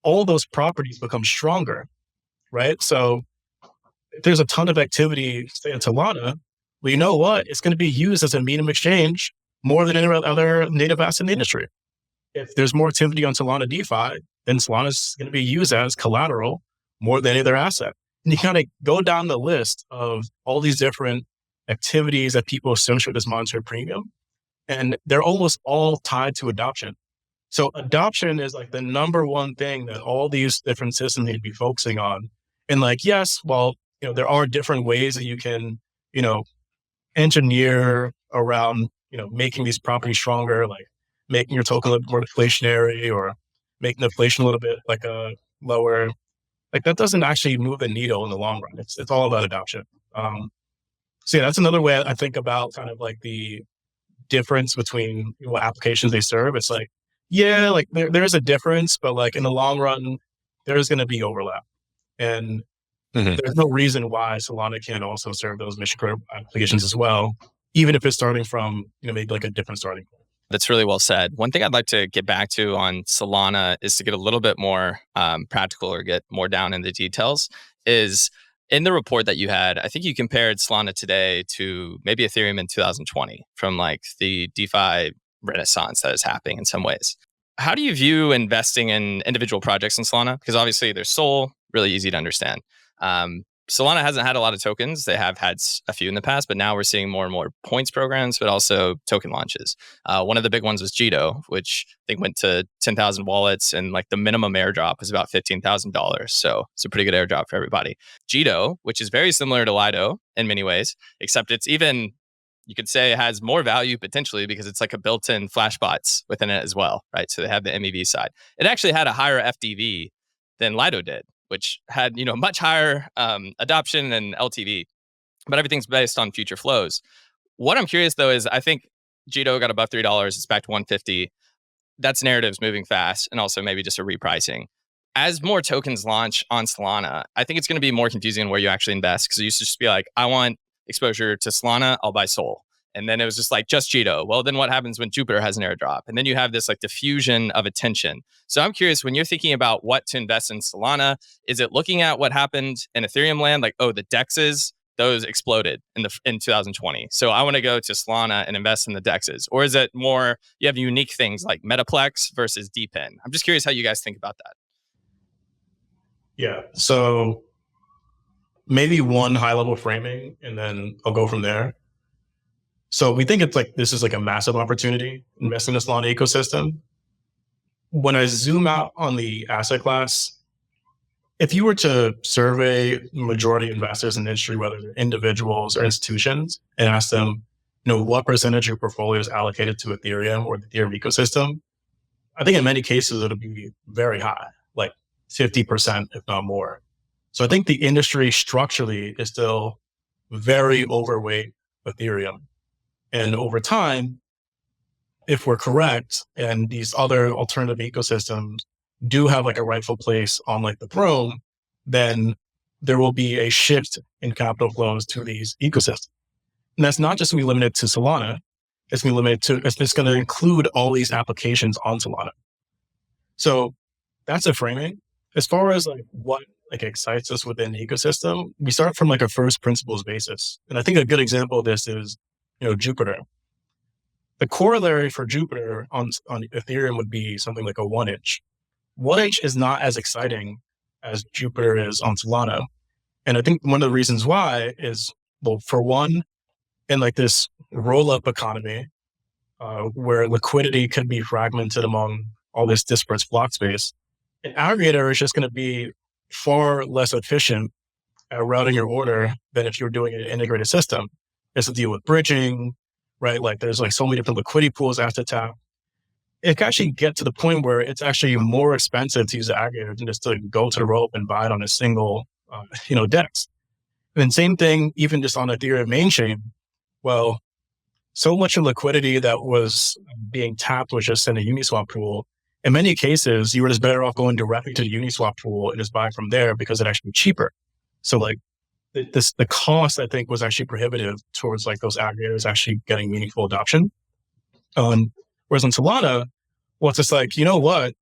All those properties become stronger, right? So if there's a ton of activity, say in Solana, well, you know what? It's going to be used as a medium exchange more than any other native asset in the industry. If there's more activity on Solana DeFi, then Solana is going to be used as collateral more than any other asset. And you kind of go down the list of all these different activities that people associate with this monetary premium, and they're almost all tied to adoption. So adoption is like the number one thing that all these different systems need to be focusing on. And like, yes, well, there are different ways that you can, engineer around, making these properties stronger, like making your token a little more deflationary or making inflation a little bit like a lower, like that doesn't actually move the needle in the long run. It's all about adoption. So yeah, that's another way I think about kind of like the difference between what applications they serve. It's like, yeah, like there's a difference, but like in the long run, there's going to be overlap. And there's no reason why Solana can't also serve those mission critical applications as well, even if it's starting from, maybe like a different starting point. That's really well said. One thing I'd like to get back to on Solana is to get a little bit more practical or get more down in the details is in the report that you had, I think you compared Solana today to maybe Ethereum in 2020 from like the DeFi renaissance that is happening in some ways. How do you view investing in individual projects in Solana? Because obviously there's SOL, really easy to understand. Solana hasn't had a lot of tokens. They have had a few in the past, but now we're seeing more and more points programs, but also token launches. One of the big ones was Jito, which I think went to 10,000 wallets, and like the minimum airdrop was about $15,000. So it's a pretty good airdrop for everybody. Jito, which is very similar to Lido in many ways, except it's even, you could say it has more value potentially because it's like a built-in Flashbots within it as well, right? So they have the MEV side. It actually had a higher FDV than Lido did, which had, much higher adoption and LTV, but everything's based on future flows. What I'm curious though is I think Jito got above $3. It's back to 150. That's narratives moving fast, and also maybe just a repricing. As more tokens launch on Solana, I think it's going to be more confusing where you actually invest, because it used to just be like, I want exposure to Solana, I'll buy SOL. And then it was just like, just Jito. Well, then what happens when Jupiter has an airdrop? And then you have this like diffusion of attention. So I'm curious, when you're thinking about what to invest in Solana, is it looking at what happened in Ethereum land? Like, oh, the DEXs, those exploded in 2020. So I want to go to Solana and invest in the DEXs. Or is it more, you have unique things like Metaplex versus DePIN? I'm just curious how you guys think about that. Yeah. So maybe one high level framing, and then I'll go from there. So we think this is like a massive opportunity investing in the Solana ecosystem. When I zoom out on the asset class, if you were to survey majority investors in the industry, whether they're individuals or institutions, and ask them, what percentage of your portfolio is allocated to Ethereum or the Ethereum ecosystem, I think in many cases it'll be very high, like 50%, if not more. So I think the industry structurally is still very overweight Ethereum. And over time, if we're correct, and these other alternative ecosystems do have like a rightful place on like the throne, then there will be a shift in capital flows to these ecosystems. And that's not just going to be limited to Solana. it's going to be limited to, it's just going to include all these applications on Solana. So that's a framing. As far as like what like excites us within the ecosystem, we start from like a first principles basis. And I think a good example of this is, Jupiter. The corollary for Jupiter on Ethereum would be something like a 1H. 1H is not as exciting as Jupiter is on Solana. And I think one of the reasons why is, well, for one, in like this roll-up economy, where liquidity can be fragmented among all this disparate block space, an aggregator is just going to be far less efficient at routing your order than if you're doing an integrated system. There's to deal with bridging, right? Like there's like so many different liquidity pools I have to tap. It can actually get to the point where it's actually more expensive to use the aggregator than just to go to the rope and buy it on a single, DEX. And then same thing, even just on Ethereum main chain. Well, so much of liquidity that was being tapped was just in a Uniswap pool. In many cases, you were just better off going directly to the Uniswap pool and just buying from there because it actually cheaper. So like the cost, I think, was actually prohibitive towards like those aggregators actually getting meaningful adoption. Whereas on Solana, well, it's just like, you know what?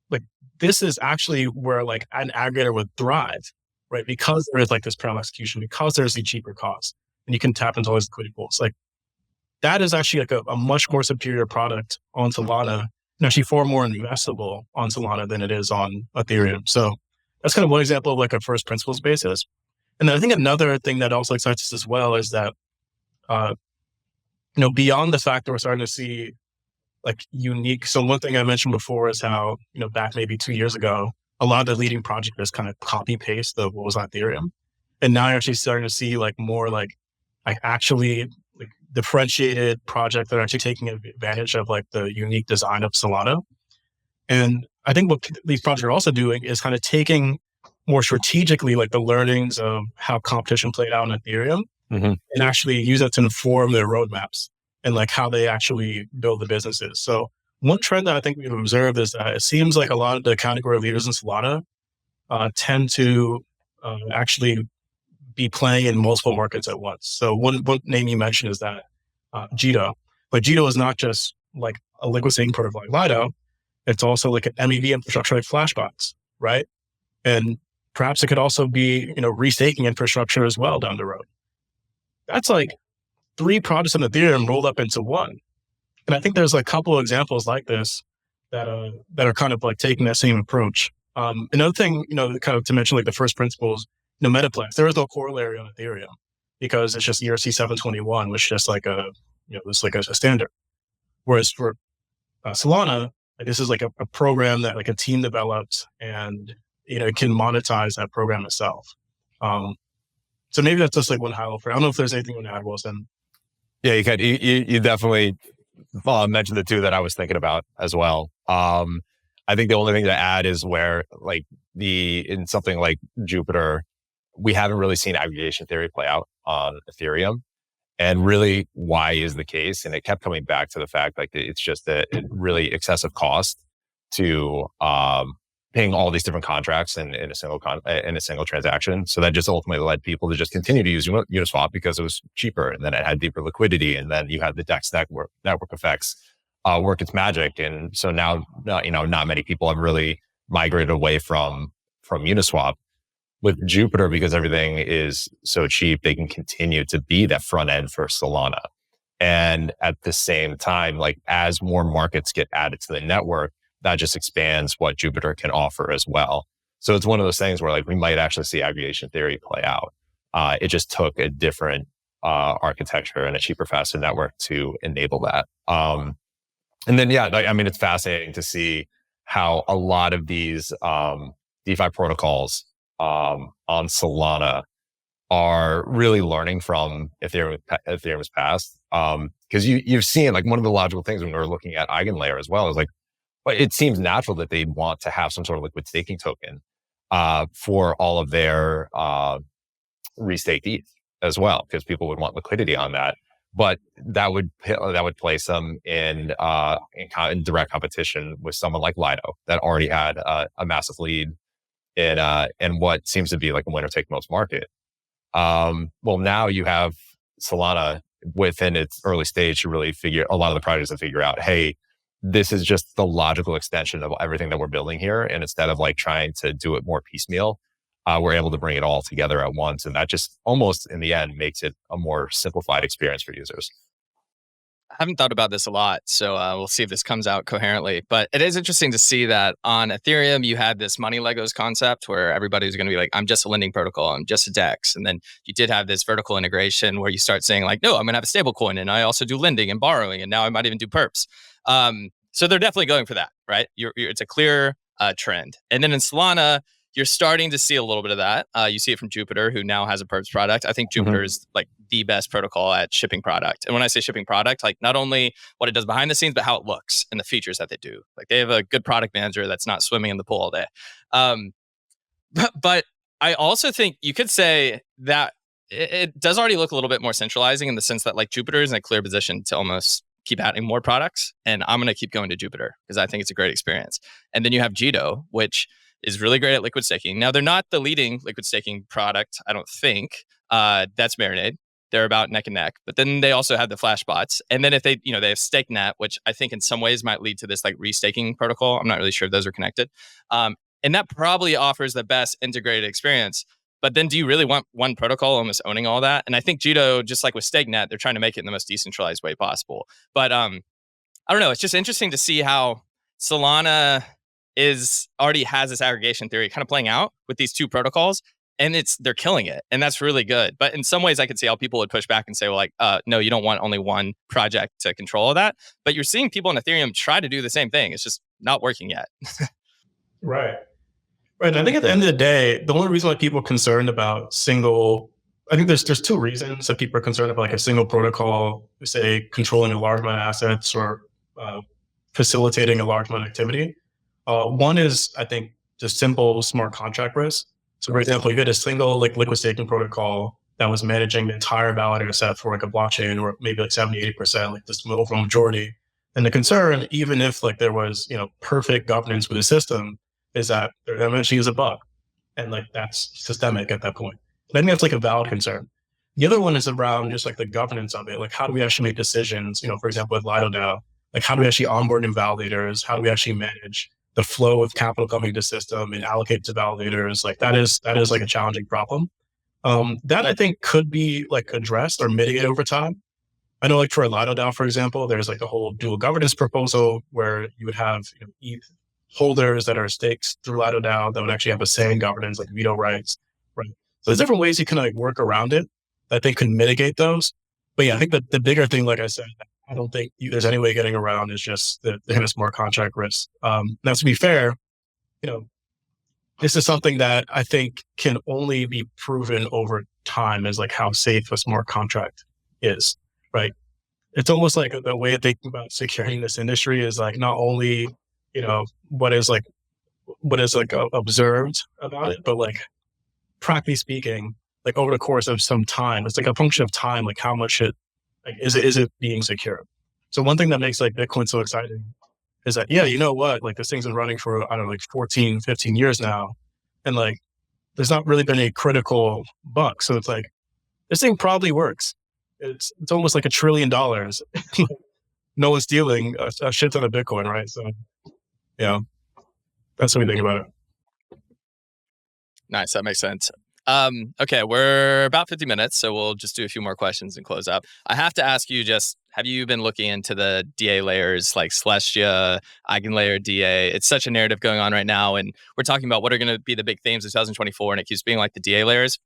Like this is actually where like an aggregator would thrive, right? Because there is like this parallel execution, because there's the cheaper cost and you can tap into all these liquidity pools. Like that is actually like a much more superior product on Solana and actually far more investable on Solana than it is on Ethereum. So that's kind of one example of like a first principles basis. And then I think another thing that also excites us as well is that, beyond the fact that we're starting to see like unique. So one thing I mentioned before is how, back maybe 2 years ago, a lot of the leading projects just kind of copy paste of what was on Ethereum. And now you're actually starting to see like more like actually like differentiated projects that are actually taking advantage of like the unique design of Solana. And I think what these projects are also doing is kind of taking more strategically like the learnings of how competition played out on Ethereum and actually use it to inform their roadmaps and like how they actually build the businesses. So one trend that I think we've observed is that it seems like a lot of the category leaders in Solana tend to actually be playing in multiple markets at once. So one name you mentioned is that Jito. But Jito is not just like a liquid staking protocol like Lido. It's also like an MEV infrastructure like Flashbox, right? And perhaps it could also be, restaking infrastructure as well down the road. That's like 3 products on Ethereum rolled up into one. And I think there's a couple of examples like this that are kind of like taking that same approach. Another thing, kind of to mention like the first principles, Metaplex, there is no corollary on Ethereum because it's just ERC 721, which is just like it's like a standard. Whereas for Solana, like this is like a program that like a team develops and, it can monetize that program itself. So maybe that's just like one highlight. I don't know if there's anything you want to add, Wilson. Yeah, you can. You definitely mentioned the 2 that I was thinking about as well. I think the only thing to add is where like in something like Jupiter, we haven't really seen aggregation theory play out on Ethereum. And really why is the case? And it kept coming back to the fact like it's just a really excessive cost to paying all these different contracts in a single transaction. So that just ultimately led people to just continue to use Uniswap because it was cheaper and then it had deeper liquidity. And then you had the DEX network effects work its magic. And so now, not many people have really migrated away from Uniswap. With Jupiter, because everything is so cheap, they can continue to be that front end for Solana. And at the same time, like as more markets get added to the network, that just expands what Jupiter can offer as well. So it's one of those things where like we might actually see aggregation theory play out. It just took a different architecture and a cheaper, faster network to enable that. And then, it's fascinating to see how a lot of these DeFi protocols on Solana are really learning from Ethereum's past. Because you've seen like one of the logical things when we were looking at EigenLayer as well is like, it seems natural that they'd want to have some sort of liquid staking token for all of their restaked ETH as well, because people would want liquidity on that. But that would place them in direct competition with someone like Lido that already had a massive lead in what seems to be like a winner take most market. Well, now you have Solana within its early stage to really figure a lot of the projects to figure out, hey, this is just the logical extension of everything that we're building here. And instead of like trying to do it more piecemeal, we're able to bring it all together at once. And that just almost in the end makes it a more simplified experience for users. I haven't thought about this a lot, so we'll see if this comes out coherently. But it is interesting to see that on Ethereum, you had this money Legos concept where everybody was going to be like, I'm just a lending protocol, I'm just a DEX. And then you did have this vertical integration where you start saying like, no, I'm going to have a stable coin and I also do lending and borrowing. And now I might even do perps. So they're definitely going for that, right? It's a clear trend. And then in Solana, you're starting to see a little bit of that. You see it from Jupiter, who now has a perps product. I think Jupiter is like the best protocol at shipping product. And when I say shipping product, like not only what it does behind the scenes, but how it looks and the features that they do. Like they have a good product manager that's not swimming in the pool all day. But I also think you could say that it does already look a little bit more centralizing in the sense that like Jupiter is in a clear position to almost keep adding more products. And I'm going to keep going to Jupiter because I think it's a great experience. And then you have Jito, which is really great at liquid staking. Now, they're not the leading liquid staking product, I don't think. That's Marinade. They're about neck and neck. But then they also have the flash bots. And then if they, they have StakeNet, which I think in some ways might lead to this like restaking protocol. I'm not really sure if those are connected. And that probably offers the best integrated experience. But then do you really want one protocol almost owning all that? And I think Jito, just like with StakeNet, they're trying to make it in the most decentralized way possible. But I don't know. It's just interesting to see how Solana already has this aggregation theory kind of playing out with these two protocols, and they're killing it, and that's really good. But in some ways, I could see how people would push back and say, well, like, no, you don't want only one project to control all that. But you're seeing people in Ethereum try to do the same thing. It's just not working yet. Right. And I think at the end of the day, the only reason why people are concerned about I think there's two reasons that people are concerned about like a single protocol, say controlling a large amount of assets or facilitating a large amount of activity. One is, I think, just simple smart contract risk. So, for example, you had a single like liquid staking protocol that was managing the entire validator set for like a blockchain, or maybe like 70, 80%, like this overall majority. And the concern, even if like there was, perfect governance with the system, is that there eventually is a bug. And like that's systemic at that point. I think that's like a valid concern. The other one is around just like the governance of it. Like, how do we actually make decisions? For example, with LidoDAO, like how do we actually onboard new validators? How do we actually manage the flow of capital coming to system and allocate to validators? Like that is like a challenging problem. That I think could be like addressed or mitigated over time. I know like for LidoDAO, for example, there's like a whole dual governance proposal where you would have ETH holders that are staked through LidoDAO that would actually have a say in governance, like veto rights, right? So there's different ways you can like work around it that I think could mitigate those. But yeah, I think that the bigger thing, like I said, I don't think there's any way getting around is just the smart contract risk. Now, to be fair, this is something that I think can only be proven over time as like how safe a smart contract is, right? It's almost like the way of thinking about security in this industry is like not only, what is observed about it, but like practically speaking, like over the course of some time, it's like a function of time, like how much is it being secure? So one thing that makes like Bitcoin so exciting is that, yeah, you know what, like this thing's been running for, I don't know, like 14, 15 years now. And like, there's not really been a critical bug. So it's like, this thing probably works. It's almost like $1 trillion. No one's stealing a shit ton of Bitcoin, right? So yeah, that's what we think about it. Nice. That makes sense. Okay, we're about 50 minutes, so we'll just do a few more questions and close up. I have to ask you have you been looking into the DA layers like Celestia, Eigenlayer DA? It's such a narrative going on right now, and we're talking about what are going to be the big themes of 2024, and it keeps being like the DA layers.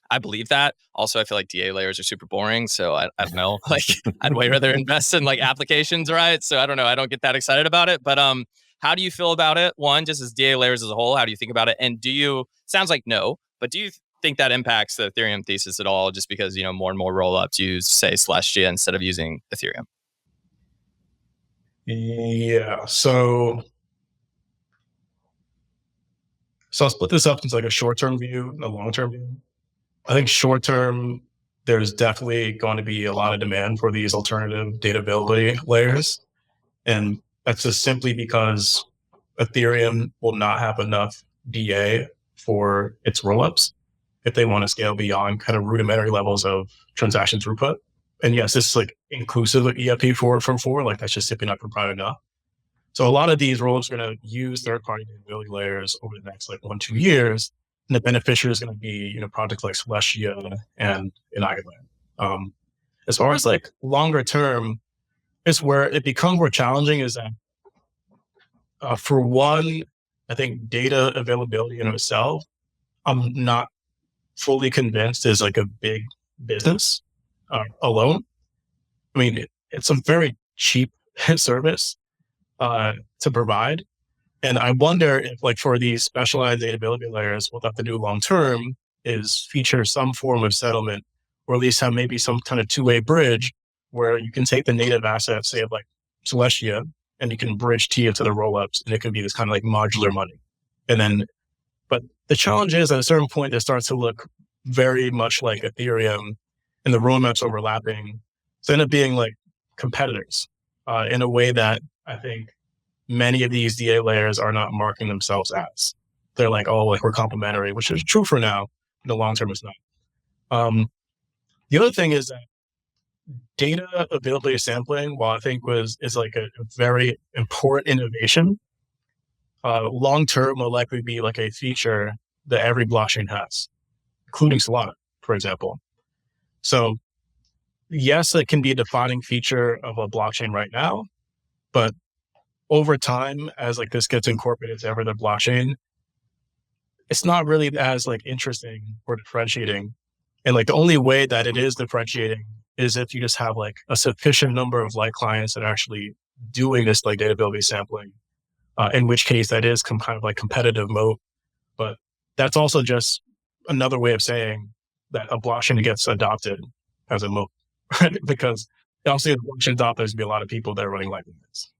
I believe that. Also, I feel like DA layers are super boring, so I don't know. Like, I'd way rather invest in like applications, right? So I don't know. I don't get that excited about it, but how do you feel about it? One, just as DA layers as a whole, how do you think about it? And sounds like no, but do you think that impacts the Ethereum thesis at all? Just because, more and more rollups use, say, Celestia instead of using Ethereum? Yeah. So I'll split this up into like a short-term view and a long-term view. I think short-term, there's definitely going to be a lot of demand for these alternative data availability layers. And that's just simply because Ethereum will not have enough DA for its rollups if they want to scale beyond kind of rudimentary levels of transaction throughput. And yes, this is like inclusive of EIP 4 like that's just simply not provided enough. So a lot of these rollups are going to use third-party data layers over the next like 1-2 years. And the beneficiary is going to be, projects like Celestia and Eigenlayer. As far as like longer term, is where it becomes more challenging is that for one, I think data availability in itself, I'm not fully convinced is like a big business alone. I mean, it's a very cheap service to provide. And I wonder if like for these specialized data availability layers, what they have to do long term is feature some form of settlement, or at least have maybe some kind of two-way bridge where you can take the native assets, say of like Celestia, and you can bridge T into the rollups, and it can be this kind of like modular money. And then, but the challenge is at a certain point, it starts to look very much like Ethereum, and the roadmaps overlapping. So end up being like competitors in a way that I think many of these DA layers are not marking themselves as. They're like, oh, like we're complementary, which is true for now. In the long term, it's not. The other thing is that data availability sampling, while I think is like a very important innovation, long term will likely be like a feature that every blockchain has, including Solana, for example. So yes, it can be a defining feature of a blockchain right now, but over time, as like this gets incorporated to every other blockchain, it's not really as like interesting or differentiating. And like the only way that it is differentiating is if you just have like a sufficient number of light clients that are actually doing this like data availability sampling, in which case that is kind of like competitive moat. But that's also just another way of saying that a blockchain gets adopted as a moat, right? Because obviously the blockchain adopted, there's going to be a lot of people that are running lightning nodes.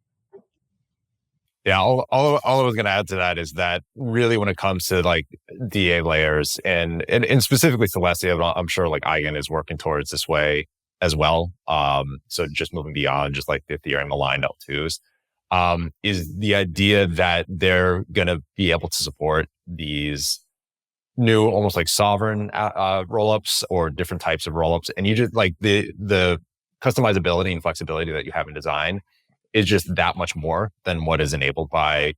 Yeah, all I was going to add to that is that really when it comes to like DA layers and specifically Celestia, I'm sure like Eigen is working towards this way as well. So just moving beyond just like the Ethereum aligned L2s, is the idea that they're going to be able to support these new almost like sovereign rollups or different types of rollups. And you just like the customizability and flexibility that you have in design is just that much more than what is enabled by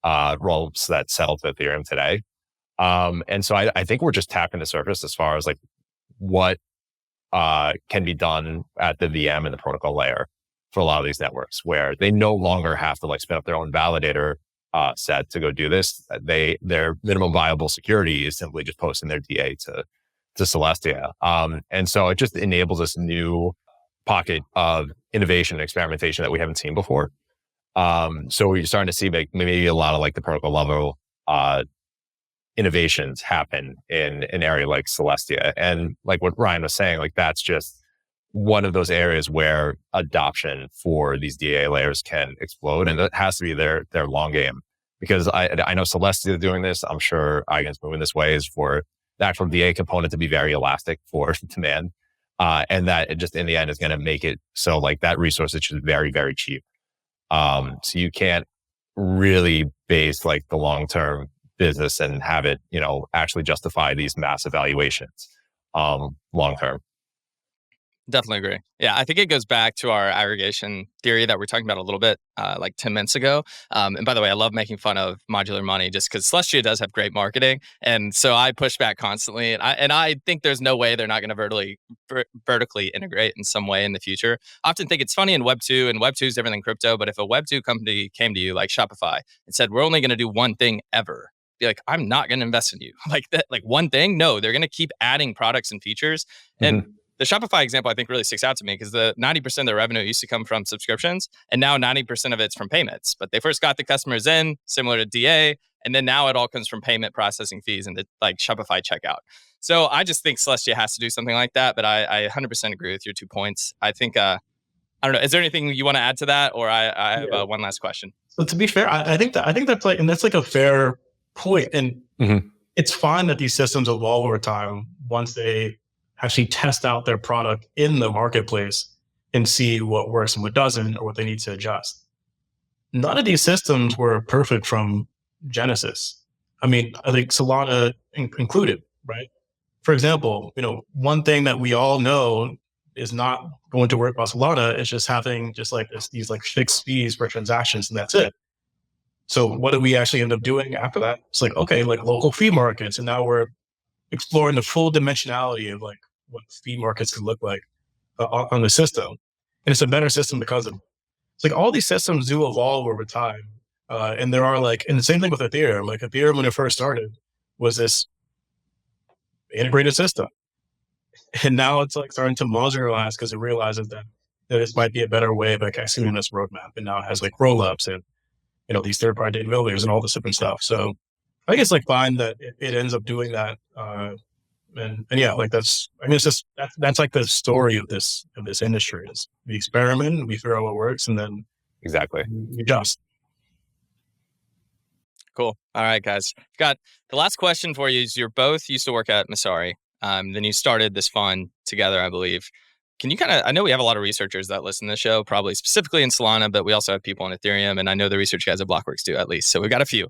rollups that settle to Ethereum today. And so I think we're just tapping the surface as far as like what can be done at the VM and the protocol layer for a lot of these networks, where they no longer have to like spin up their own validator set to go do this. Their minimum viable security is simply just posting their DA to Celestia. And so it just enables this new pocket of innovation and experimentation that we haven't seen before. So you're starting to see like maybe a lot of like the protocol level innovations happen in an area like Celestia. And like what Ryan was saying, like that's just one of those areas where adoption for these DA layers can explode. And that has to be their long game, because I know Celestia is doing this. I'm sure Eigen's moving this way, is for the actual DA component to be very elastic for demand. And that it just in the end is going to make it so like that resource is just very, very cheap. So you can't really base like the long-term business and have it, actually justify these massive valuations long-term. Definitely agree. Yeah, I think it goes back to our aggregation theory that we are talking about a little bit like 10 minutes ago. And by the way, I love making fun of modular money just because Celestia does have great marketing. And so I push back constantly. And I think there's no way they're not going to vertically integrate in some way in the future. I often think it's funny in Web 2, and Web 2 is different than crypto. But if a Web 2 company came to you like Shopify and said, we're only going to do one thing ever, be like, I'm not going to invest in you. Like that, like one thing? No, they're going to keep adding products and features. And the Shopify example, I think, really sticks out to me because the 90% of their revenue used to come from subscriptions, and now 90% of it's from payments. But they first got the customers in, similar to DA, and then now it all comes from payment processing fees and the like Shopify checkout. So I just think Celestia has to do something like that. But I 100% agree with your 2 points. I think, I don't know, is there anything you want to add to that, or I have one last question? So to be fair, I think that's like, and that's like a fair point, and it's fine that these systems evolve over time once they actually test out their product in the marketplace and see what works and what doesn't, or what they need to adjust. None of these systems were perfect from Genesis. I mean, I think Solana included, right? For example, one thing that we all know is not going to work about Solana. It's just having just like these like fixed fees for transactions, and that's it. So what do we actually end up doing after that? It's like, okay, like local fee markets. And now we're exploring the full dimensionality of like what fee markets could look like on the system. And it's a better system because of it's like all these systems do evolve over time. And there are like, and the same thing with Ethereum. Like Ethereum, when it first started, was this integrated system. And now it's like starting to modularize because it realizes that this might be a better way of like executing this roadmap. And now it has like roll-ups and, you know, these third-party data builders and all this different stuff. So I think it's like fine that it ends up doing that. And yeah, like that's, I mean, it's just, that's like the story of this industry is we experiment, we figure out what works, and then Exactly. we adjust. Cool. All right, guys. Got the last question for you is you're both used to work at Masari. Then you started this fund together, I believe. Can you I know we have a lot of researchers that listen to the show, probably specifically in Solana, but we also have people in Ethereum, and I know the research guys at Blockworks do at least. So we've got a few.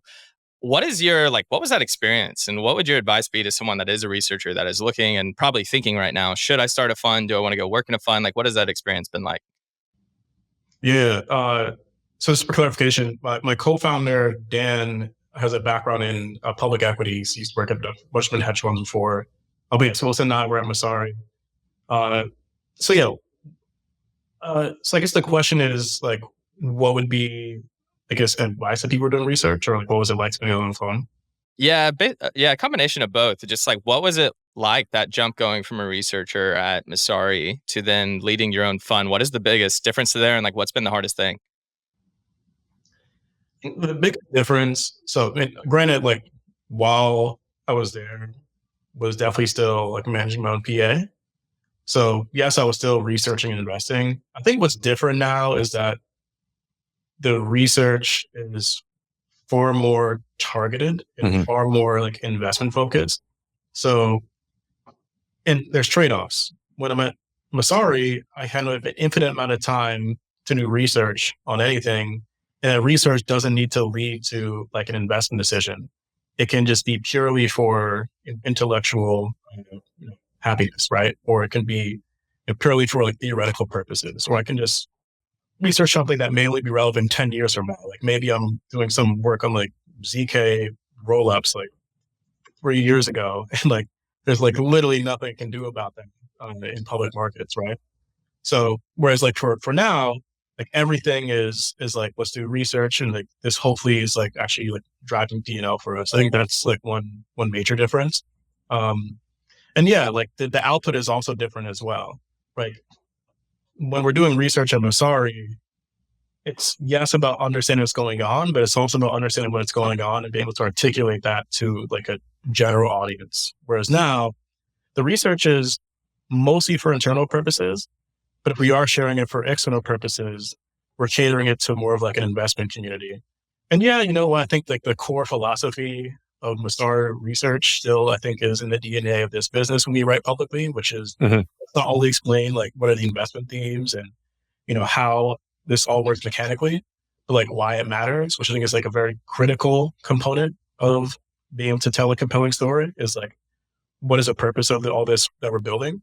What is your, what was that experience? And what would your advice be to someone that is a researcher that is looking and probably thinking right now, should I start a fund? Do I want to go work in a fund? What has that experience been like? Yeah. So just for clarification, my co-founder, Dan, has a background in public equities. He used to work at Bushman hedge funds before. Albeit, so also not we're at Masari. So yeah. So I guess the question is like, what would be, I guess, advice that people were doing research, or like, what was it like spending on phone? Yeah, a combination of both. Just like, what was it like, that jump going from a researcher at Masari to then leading your own fund? What is the biggest difference there, and what's been the hardest thing? The big difference. So, I mean, granted, like while I was there, was definitely still like managing my own PA. So yes, I was still researching and investing. I think what's different now is that the research is far more targeted and far more like investment focused. So, and there's trade-offs. When I'm at Masari, I have an infinite amount of time to do research on anything. And research doesn't need to lead to like an investment decision. It can just be purely for intellectual happiness, right? Or it can be purely for like theoretical purposes. Or I can just research something that may only be relevant 10 years from now. Like maybe I'm doing some work on like ZK rollups like 3 years ago, and like there's like literally nothing I can do about them in public markets, right? So whereas like for now, like everything is like, let's do research, and like this hopefully is like actually like driving P&L for us. I think that's like one major difference. And yeah, like the output is also different as well, right? When we're doing research at Masari, it's yes about understanding what's going on, but it's also about understanding what's going on and being able to articulate that to like a general audience. Whereas now, the research is mostly for internal purposes, but if we are sharing it for external purposes, we're catering it to more of like an investment community. And yeah, you know, I think like the core philosophy of Masari research still, I think, is in the DNA of this business when we write publicly, which is not only explain like what are the investment themes and, you know, how this all works mechanically, but like why it matters, which I think is like a very critical component of being able to tell a compelling story, is like, what is the purpose of all this that we're building?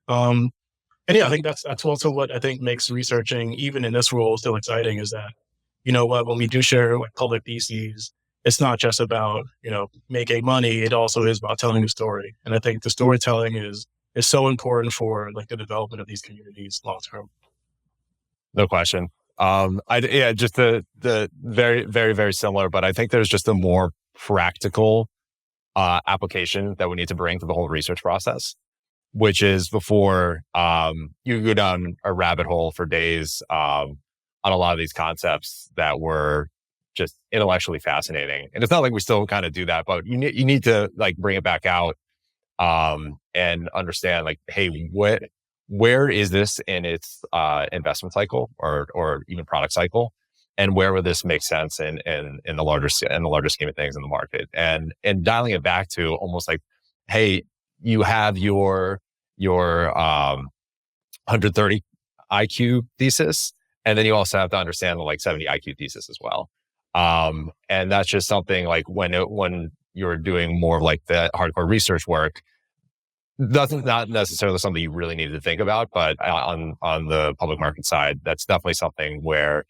And yeah, I think that's also what I think makes researching, even in this role, still exciting, is that, you know what, when we do share like public theses, it's not just about, you know, making money. It also is about telling a story. And I think the storytelling is so important for like the development of these communities long term. No question. Just the very, very, very similar, but I think there's just a more practical application that we need to bring to the whole research process, which is before you go down a rabbit hole for days on a lot of these concepts that were just intellectually fascinating. And it's not like we still kind of do that, but you need to like bring it back out and understand like, hey, where is this in its investment cycle or even product cycle, and where would this make sense in the larger scheme of things in the market, and dialing it back to almost like, hey, you have your 130 IQ thesis, and then you also have to understand the like 70 IQ thesis as well. And that's just something like when you're doing more of like the hardcore research work, That's not necessarily something you really need to think about, but on the public market side, that's definitely something where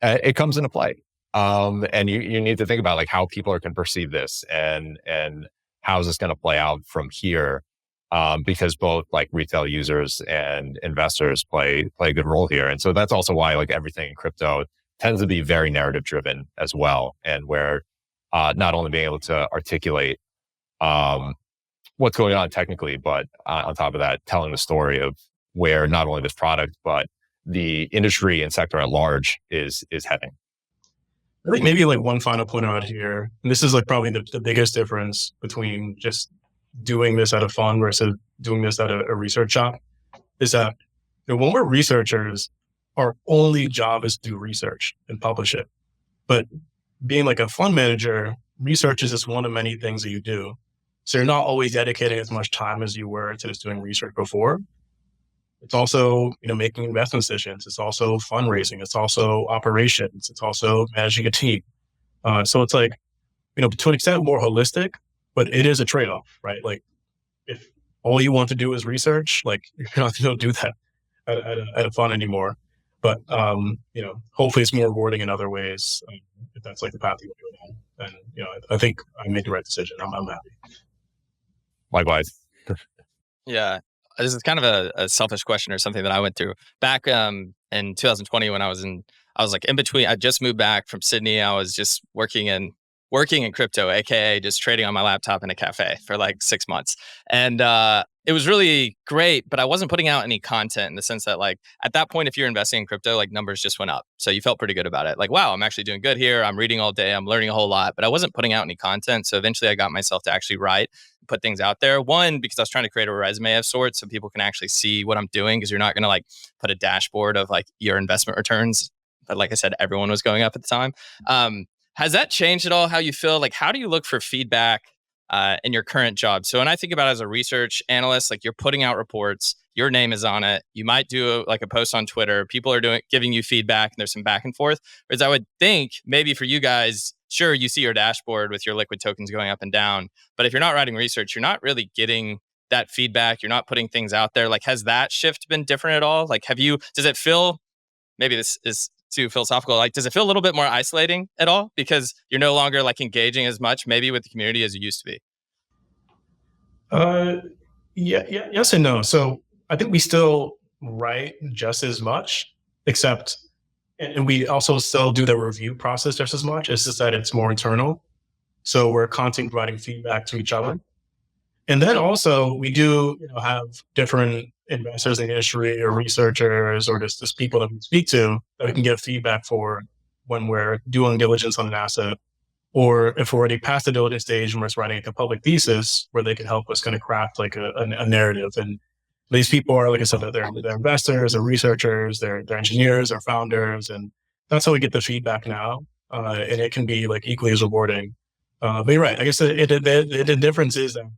it comes into play. And you need to think about like how people are going to perceive this and how is this going to play out from here. Because both like retail users and investors play a good role here. And so that's also why like everything in crypto tends to be very narrative driven as well. And where not only being able to articulate what's going on technically, but on top of that, telling the story of where not only this product, but the industry and sector at large is heading. I think maybe like one final point out here, and this is like probably the biggest difference between just doing this at a fund versus doing this at a research shop, is that when we're researchers, our only job is to do research and publish it. But being like a fund manager, research is just one of many things that you do. So you're not always dedicating as much time as you were to just doing research before. It's also, making investment decisions. It's also fundraising. It's also operations. It's also managing a team. So it's like, to an extent more holistic, but it is a trade-off, right? Like if all you want to do is research, like you're not going to do that at a fund anymore. But, hopefully it's more rewarding in other ways if that's like the path you want to go down. And, I think I made the right decision. I'm happy. Likewise. Yeah. This is kind of a selfish question or something that I went through back in 2020 when I was like in between. I just moved back from Sydney. I was just working in crypto, aka just trading on my laptop in a cafe for like 6 months. And it was really great, but I wasn't putting out any content in the sense that like at that point, if you're investing in crypto, like numbers just went up. So you felt pretty good about it. Like, wow, I'm actually doing good here. I'm reading all day. I'm learning a whole lot, but I wasn't putting out any content. So eventually I got myself to actually write, put things out there. One, because I was trying to create a resume of sorts so people can actually see what I'm doing, because you're not going to like put a dashboard of like your investment returns. But like I said, everyone was going up at the time. Has that changed at all how you feel? Like, how do you look for feedback in your current job? So when I think about it as a research analyst, like you're putting out reports, your name is on it. You might do a post on Twitter. People are giving you feedback and there's some back and forth. Whereas I would think maybe for you guys, sure, you see your dashboard with your liquid tokens going up and down. But if you're not writing research, you're not really getting that feedback. You're not putting things out there. Like, has that shift been different at all? Like, does it feel, maybe this is too philosophical, like, does it feel a little bit more isolating at all? Because you're no longer like engaging as much maybe with the community as you used to be. Yeah, yes and no. So I think we still write just as much, except, and we also still do the review process just as much. It's just that it's more internal. So we're constantly providing feedback to each other. And then also we do have different investors in the industry or researchers or just people that we speak to that we can get feedback for when we're doing diligence on an asset, or if we're already past the diligence stage and we're just writing like a public thesis where they can help us kind of craft like a narrative. And these people are, like I said, they're investors, they're researchers, they're engineers, they're founders. And that's how we get the feedback now. And it can be like equally as rewarding. But you're right. I guess the difference is that,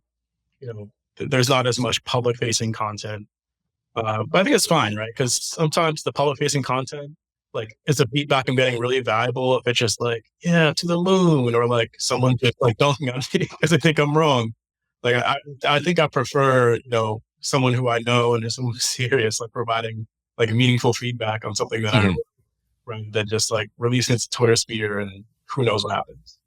there's not as much public facing content. But I think it's fine, right? Because sometimes the public facing content, like, is the feedback I'm getting really valuable if it's just like, yeah, to the moon, or like someone just like dunking on me because they think I'm wrong. Like, I think I prefer, someone who I know and is someone who's serious, like providing like meaningful feedback on something that I wrote, rather than just like releasing it to Twitter sphere and who knows what happens.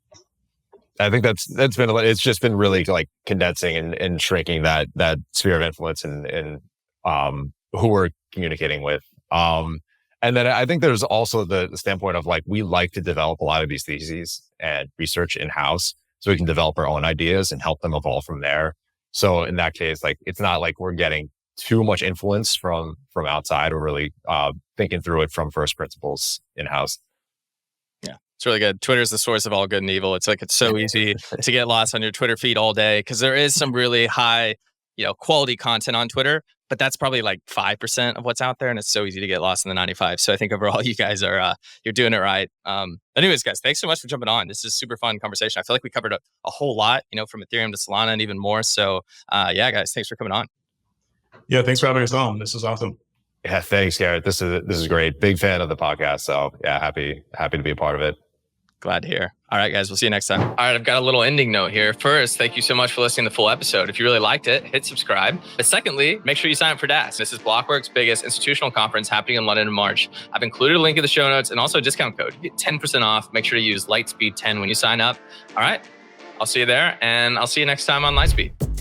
I think that's been, it's just been really like condensing and shrinking that sphere of influence and who we're communicating with. And then I think there's also the standpoint of like, we like to develop a lot of these theses and research in-house so we can develop our own ideas and help them evolve from there. So in that case, like, it's not like we're getting too much influence from outside. We're really thinking through it from first principles in-house. Yeah, it's really good. Twitter is the source of all good and evil. It's like, it's so easy to get lost on your Twitter feed all day because there is some really high, quality content on Twitter, but that's probably like 5% of what's out there. And it's so easy to get lost in the 95. So I think overall you guys are, you're doing it right. Anyways, guys, thanks so much for jumping on. This is a super fun conversation. I feel like we covered a whole lot, from Ethereum to Solana and even more. So yeah, guys, thanks for coming on. Yeah, thanks for having us on. This is awesome. Yeah, thanks, Garrett. This is great. Big fan of the podcast. So yeah, happy to be a part of it. Glad to hear. All right, guys, we'll see you next time. All right, I've got a little ending note here. First, thank you so much for listening to the full episode. If you really liked it, hit subscribe. But secondly, make sure you sign up for DAS. This is Blockworks' biggest institutional conference happening in London in March. I've included a link in the show notes and also a discount code. You get 10% off. Make sure to use Lightspeed 10 when you sign up. All right, I'll see you there, and I'll see you next time on Lightspeed.